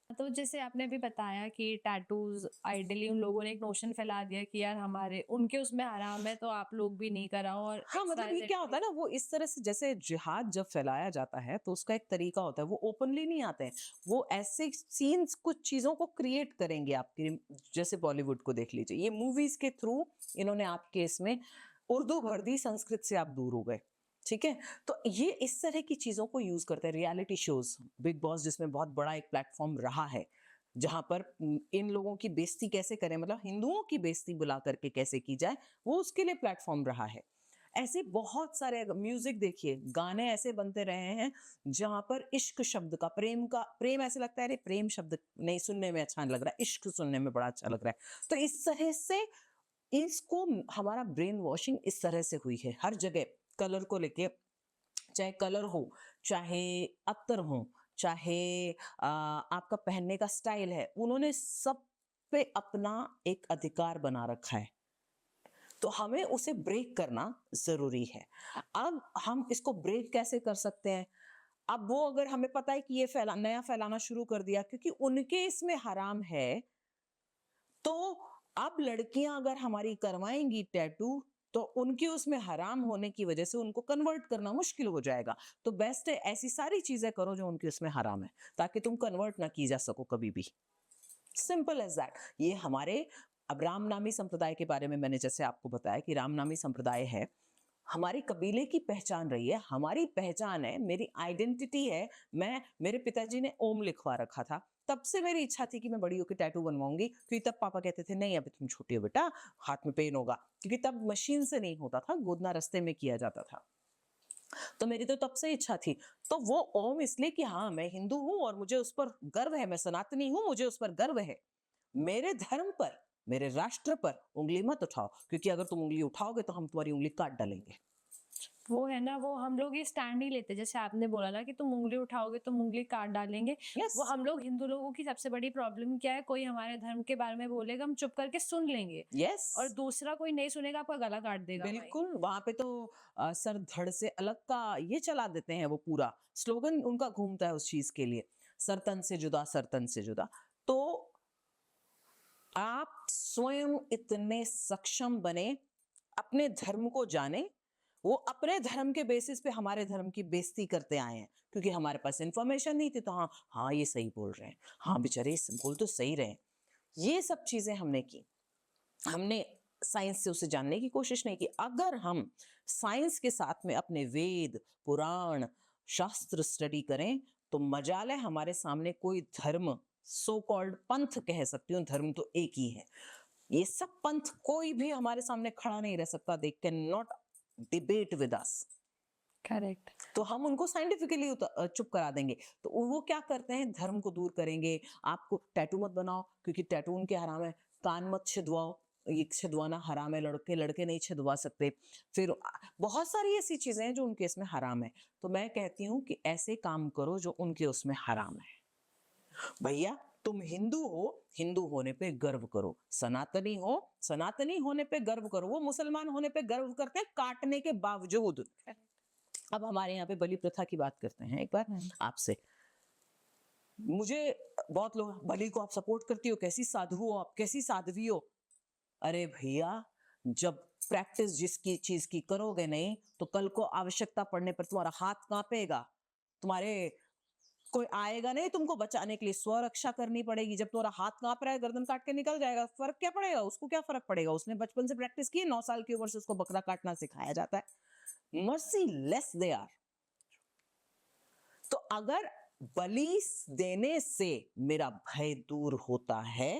तो जैसे आपने अभी बताया कि टैटूज़ आइडियली उन लोगों ने एक नोशन फैला दिया कि यार हमारे उनके उसमें हराम है तो आप लोग भी नहीं कराओ और हाँ, एक्स मतलब वाई ये ज़ेड क्या होता है ना वो इस तरह से जैसे जिहाद जब फैलाया जाता है तो उसका एक तरीका होता है वो ओपनली नहीं आते हैं। वो ऐसे सीन्स कुछ चीज़ों को क्रिएट करेंगे आपके जैसे बॉलीवुड को देख लीजिए। ये मूवीज़ के थ्रू इन्होंने आपके इसमें उर्दू भर दी, संस्कृत से आप दूर हो गए। ठीक है? तो ये इस तरह की चीज़ों को यूज़ करते हैं रियलिटी शोज़, बिग बॉस जिसमें बहुत बड़ा एक प्लेटफ़ॉर्म रहा है। जहाँ पर इन लोगों की बेइज़्ज़ती कैसे करें मतलब हिंदुओं की बेइज़्ज़ती बुला करके कैसे की जाए, वो उसके लिए प्लेटफ़ॉर्म रहा है। ऐसे बहुत सारे म्यूजिक देखिए गाने ऐसे बनते रहे हैं जहां पर इश्क शब्द का प्रेम ऐसे लगता है अरे प्रेम शब्द नहीं सुनने में अच्छा नहीं लग रहा है इश्क सुनने में बड़ा अच्छा लग रहा है तो इस तरह से इसको हमारा ब्रेन वॉशिंग इस तरह से हुई है हर जगह कलर को लेके चाहे कलर हो चाहे अत्तर हो चाहे आपका पहनने का स्टाइल है उन्होंने सब पे अपना एक अधिकार बना रखा है तो हमें उसे ब्रेक करना ज़रूरी है। अब हम इसको ब्रेक कैसे कर सकते हैं? अब वो अगर हमें पता है कि ये नया फैलाना शुरू कर दिया क्योंकि उनके इसमें हराम है, तो अब लड़कियाँ अगर हमारी करवाएँगी टैटू, तो उनके उसमें हराम होने की वज़ह से उनको कन्वर्ट करना मुश्किल हो जाएगा। तो बेस्ट है ऐसी सारी चीज़ें करो जो उनके उसमें हराम है, ताकि तुम कन्वर्ट ना की जा सको कभी भी। Simple as that. ये हमारे अब रामनामी संप्रदाय के बारे में मैंने जैसे आपको बताया कि रामनामी संप्रदाय है, हमारे कबीले की पहचान रही है, हमारी पहचान है, मेरी आइडेंटिटी है। मेरे पिताजी ने ओम लिखवा रखा था, तब से मेरी इच्छा थी कि मैं बड़ी होके टैटू बनवाऊँगी क्योंकि तब पापा कहते थे नहीं अभी तुम छोटी हो बेटा, हाथ में पेन होगा। क्योंकि तब मशीन से नहीं होता था, गोदना रास्ते में किया जाता था। तो मेरी तो तब से इच्छा थी। तो वो ओम इसलिए कि हाँ, मैं हिंदू हूँ और मुझे उस पर गर्व है, मैं सनातनी हूँ, मुझे उस पर गर्व है। मेरे धर्म पर, मेरे राष्ट्र पर उँगली मत उठाओ, क्योंकि अगर तुम उँगली उठाओगे तो हम तुम्हारी उँगली काट डालेंगे। वो है ना, वो हम लोग ये स्टैंड नहीं लेते, जैसे आपने बोला ना कि तुम उँगली उठाओगे तो उँगली काट डालेंगे। यस, वो हम लोग हिंदू लोगों की सबसे बड़ी प्रॉब्लम क्या है, कोई हमारे धर्म के बारे में बोलेगा, हम चुप करके सुन लेंगे यस, और दूसरा कोई नहीं सुनेगा, आपका गला काट देगा वहीं। बिल्कुल। वहाँ पे तो सर धड़ से अलग का ये चला देते हैं, वो पूरा स्लोगन उनका घूमता है उस चीज़ के लिए, सर तन से जुदा, सर तन से जुदा। तो आप स्वयं इतने सक्षम बने, अपने धर्म को जाने, वो अपने धर्म के बेसिस पे हमारे धर्म की बेइज्जती करते आए हैं, क्योंकि हमारे पास इन्फॉर्मेशन नहीं थी। तो हाँ, हाँ ये सही बोल रहे हैं, हाँ बेचारे बोल तो सही रहे हैं। ये सब चीजें हमने की। हमने साइंस से उसे जानने की कोशिश नहीं की। अगर हम साइंस के साथ में अपने वेद, पुराण, शास्त्र स्टडी करें, तो मजाल है हमारे सामने कोई धर्म, सो कॉल्ड पंथ कह सकती हूँ, धर्म तो एक ही है। ये सब पंथ कोई भी हमारे सामने खड़ा नहीं रह सकता। They can not debate with us. Correct. तो हम उनको साइंटिफिकली चुप करा देंगे। तो वो क्या करते हैं, धर्म को दूर करेंगे। आपको टैटू मत बनाओ, क्योंकि टैटू उनके हराम है। कान मत छिदवाओ, ये छिदवाना हराम है, लड़के लड़के नहीं छिदवा सकते। फिर बहुत सारी ऐसी चीजें हैं जो उनके इसमें हराम है। तो मैं कहती हूँ कि ऐसे काम करो जो उनके उसमें हराम है। भैया तुम हिंदू हो, हिंदू होने पे गर्व करो। सनातनी हो, सनातनी होने पे गर्व करो। वो मुसलमान होने पे गर्व करते हैं काटने के बावजूद। करेक्ट। अब हमारे यहाँ पे बलि प्रथा की बात करते हैं एक बार आपसे। मुझे बहुत लोग, बलि को आप सपोर्ट करती हो, कैसी साधु हो आप, कैसी साध्वी हो। अरे भैया, जब प्रैक्टिस जिसकी चीज की करोगे नहीं, तो कल को आवश्यकता पड़ने पर तुम्हारा हाथ कांपेगा, तुम्हारे कोई आएगा नहीं तुमको बचाने के लिए। स्वरक्षा करनी पड़ेगी। जब तुम्हारा हाथ कांप रहा है, गर्दन काट के निकल जाएगा, फर्क क्या पड़ेगा उसको, क्या फर्क पड़ेगा। उसने बचपन से प्रैक्टिस की, 9 साल की उम्र से उसको बकरा काटना सिखाया जाता है। Merciless they are. तो अगर बलि देने से मेरा भय दूर होता है,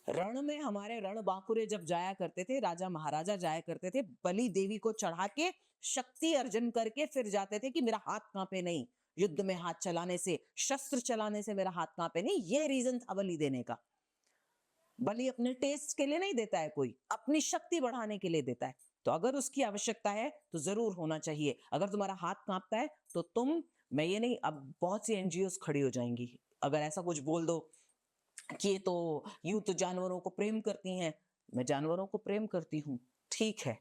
रण में हमारे रण बांकुरे जब जाया करते थे, राजा महाराजा जाया करते थे, बलि देवी को चढ़ा के शक्ति अर्जन करके फिर जाते थे कि मेरा हाथ कांपे नहीं, युद्ध में हाथ चलाने से, शस्त्र चलाने से मेरा हाथ कांपे नहीं। ये रीजन था बलि देने का। बलि अपने टेस्ट के लिए नहीं देता है कोई, अपनी शक्ति बढ़ाने के लिए देता है। तो अगर उसकी आवश्यकता है तो जरूर होना चाहिए। अगर तुम्हारा हाथ कांपता है तो तुम, मैं ये नहीं, अब बहुत सी एनजीओ खड़ी हो जाएंगी अगर ऐसा कुछ बोल दो कि ये तो यूं तो जानवरों को प्रेम करती हैं। मैं जानवरों को प्रेम करती हूँ, ठीक है,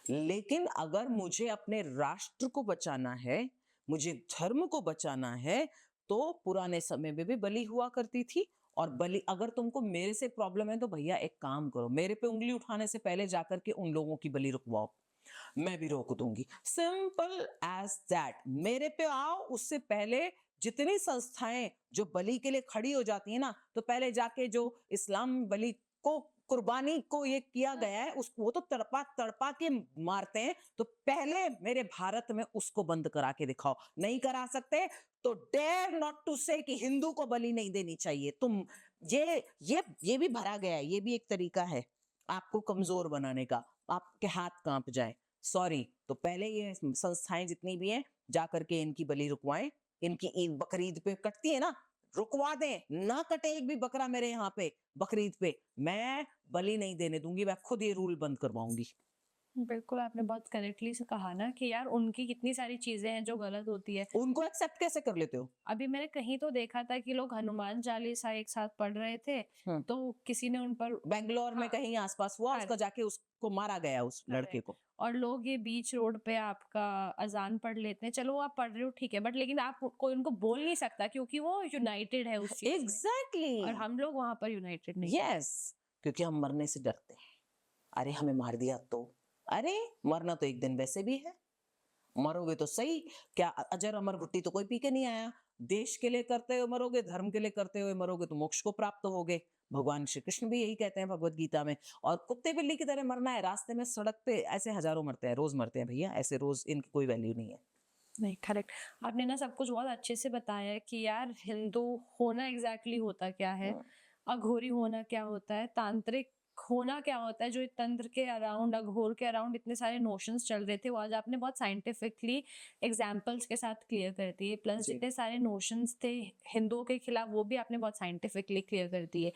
लेकिन अगर मुझे अपने राष्ट्र को बचाना है, मुझे धर्म को बचाना है, तो पुराने समय में भी बलि हुआ करती थी। और बलि, अगर तुमको मेरे से प्रॉब्लम है तो भैया एक काम करो, मेरे पे उंगली उठाने से पहले जाकर के उन लोगों की बलि रुकवाओ, मैं भी रोक दूंगी। Simple as that. मेरे पे आओ, उससे पहले जितनी संस्थाएं जो बलि के लिए खड़ी हो जाती है ना, तो पहले जाके जो इस्लाम बलि को, कुर्बानी को ये किया गया है, उसको वो तो तड़पा तड़पा के मारते हैं। तो पहले मेरे भारत में उसको बंद करा के दिखाओ। नहीं करा सकते तो डेयर नॉट टू से कि हिंदू को बलि नहीं देनी चाहिए। तुम, ये भी भरा गया है, ये भी एक तरीका है आपको कमजोर बनाने का, आपके हाथ कांप जाए। सॉरी, तो पहले ये संस्थाएं जितनी भी हैं, जा करके इनकी बलि रुकवाएं। इनकी ईद बकरीद पे कटती है ना, रुकवा दें। ना कटे एक भी बकरा मेरे यहाँ पे बकरीद पे, मैं बलि नहीं देने दूंगी। मैं खुद ये रूल बंद करवाऊंगी। बिल्कुल, आपने बहुत करेक्टली से कहा ना कि यार उनकी कितनी सारी चीज़ें हैं जो गलत होती है। उनको एक्सेप्ट कैसे कर लेते हो? अभी मैंने कहीं तो देखा था कि लोग हनुमान चालीसा एक साथ पढ़ रहे थे, हम्म। तो किसी ने उन पर, बेंगलोर में हाँ, कहीं आसपास हुआ, उसका करेक्ट, जाके उसको मारा गया, उस लड़के करेक्ट। को। और लोग ये बीच रोड पे आपका अज़ान पढ़ लेते हैं, चलो आप पढ़ रहे हो ठीक है, बट लेकिन आप कोई उनको बोल नहीं सकता क्योंकि वो यूनाइटेड है उस चीज़ में, एग्जैक्टली। और हम लोग वहाँ पर यूनाइटेड नहीं हैं। यस, क्योंकि हम मरने से डरते हैं। अरे हमें मार दिया तो, अरे मरना तो एक दिन वैसे भी है, मरोगे तो सही। क्या अजर अमर घुट्टी तो कोई पी के नहीं आया। देश के लिए करते हुए मरोगे, धर्म के लिए करते हुए मरोगे, तो मोक्ष को प्राप्त होगे। भगवान श्री कृष्ण भी यही कहते हैं भगवत गीता में। और कुत्ते बिल्ली की तरह मरना है रास्ते में, सड़क पे, ऐसे हजारों मरते हैं, रोज मरते हैं भैया, ऐसे रोज, इनकी कोई वैल्यू नहीं है। नहीं, करेक्ट। आपने ना सब कुछ बहुत अच्छे से बताया है कि यार हिंदू होना एग्जैक्टली होता क्या है, हम्म, अघोरी होना क्या होता है, तांत्रिक होना क्या होता है, जो तंत्र के अराउंड, अघोर के अराउंड इतने सारे नोशंस चल रहे थे, वो आज आपने बहुत साइंटिफिकली एग्जाम्पल्स के साथ क्लियर कर दिए। प्लस जी। जितने सारे नोशंस थे हिंदुओं के खिलाफ, वो भी आपने बहुत साइंटिफिकली क्लियर कर दिए।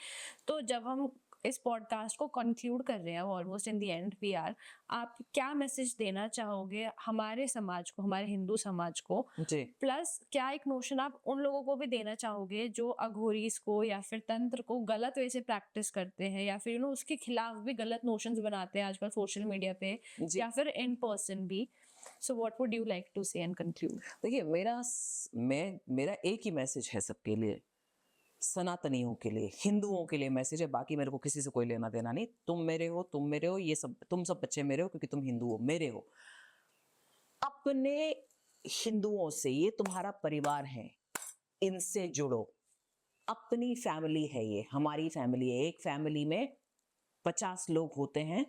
तो जब हम इस पॉडकास्ट को कंक्लूड कर रहे हैं, almost in the end we are, आप क्या मैसेज देना चाहोगे हमारे समाज को, हमारे हिंदू समाज को? जी। प्लस क्या एक नोशन आप उन लोगों को भी देना चाहोगे जो अघोरीज को या फिर तंत्र को गलत वे से प्रैक्टिस करते हैं, या फिर उसके खिलाफ भी गलत नोशंस बनाते हैं आजकल सोशल मीडिया पे, जी। या फिर इन पर्सन भी? So what would you like to say and conclude? देखिए, मेरा एक ही मैसेज है सबके लिए, सनातनियों के लिए, हिंदुओं के लिए मैसेज है। बाकी मेरे को किसी से कोई लेना देना नहीं। तुम मेरे हो, ये सब, तुम सब बच्चे मेरे हो क्योंकि तुम हिंदू हो, मेरे हो। अपने हिंदुओं से, ये तुम्हारा परिवार है, इनसे जुड़ो। अपनी फैमिली है, ये हमारी फैमिली है। एक फैमिली में 50 लोग होते हैं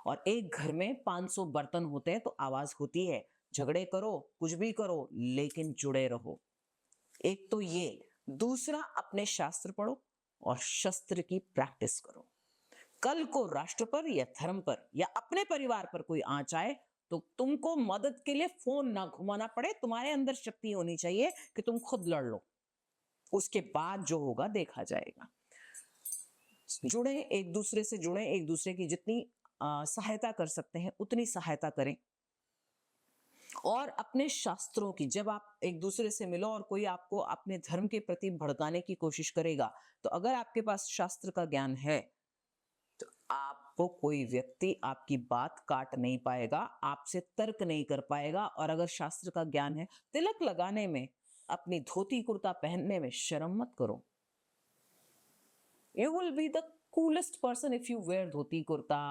और एक घर में 500 बर्तन होते हैं, तो आवाज होती है। झगड़े करो, कुछ भी करो, लेकिन जुड़े रहो। एक तो ये। दूसरा, अपने शास्त्र पढ़ो और शस्त्र की प्रैक्टिस करो। कल को राष्ट्र पर या धर्म पर या अपने परिवार पर कोई आंच आए तो तुमको मदद के लिए फोन ना घुमाना पड़े। तुम्हारे अंदर शक्ति होनी चाहिए कि तुम खुद लड़ लो। उसके बाद जो होगा देखा जाएगा। जुड़े, एक दूसरे से जुड़े, एक दूसरे की जितनी सहायता कर सकते हैं उतनी सहायता करें। और अपने शास्त्रों की, जब आप एक दूसरे से मिलो और कोई आपको अपने धर्म के प्रति भड़काने की कोशिश करेगा, तो अगर आपके पास शास्त्र का ज्ञान है तो आपको कोई व्यक्ति आपकी बात काट नहीं पाएगा, आपसे तर्क नहीं कर पाएगा। और अगर शास्त्र का ज्ञान है, तिलक लगाने में, अपनी धोती कुर्ता पहनने में शर्म मत करो। You will be the coolest person if you wear dhoti kurta,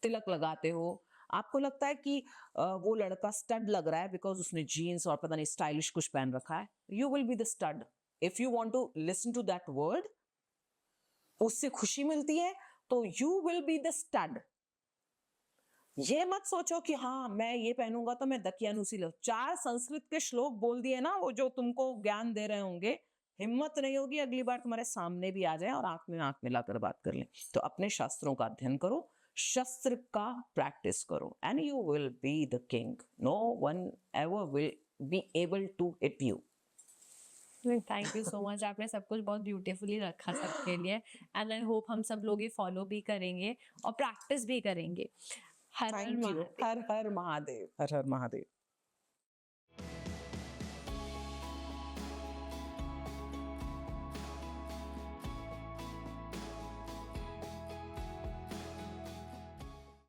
तिलक लगाते हो। आपको लगता है कि वो लड़का स्टड लग रहा है बिकॉज उसने जीन्स और पता नहीं स्टाइलिश कुछ पहन रखा है। You will be the stud if you want to listen to that word. उससे खुशी मिलती है तो you will be the stud. ये मत सोचो कि हाँ मैं ये पहनूंगा तो मैं दकियानुसी लूं। 4 संस्कृत के श्लोक बोल दिए ना वो जो तुमको ज्ञान दे रहे होंगे, हिम्मत नहीं होगी अगली बार तुम्हारे सामने भी आ जाए और आंख में आंख मिलाकर बात कर लें। तो अपने शास्त्रों का अध्ययन करो, शस्त्र का प्रैक्टिस करो, and you will be the king. No one ever will be able to hit you. Thank you so much, आपने सब कुछ बहुत ब्यूटीफुली रखा सबके लिए, एंड आई होप हम सब लोग ये फॉलो भी करेंगे और प्रैक्टिस भी करेंगे। हर हर थैंक यू। महादेव। हर हर महादेव। हर हर महादेव।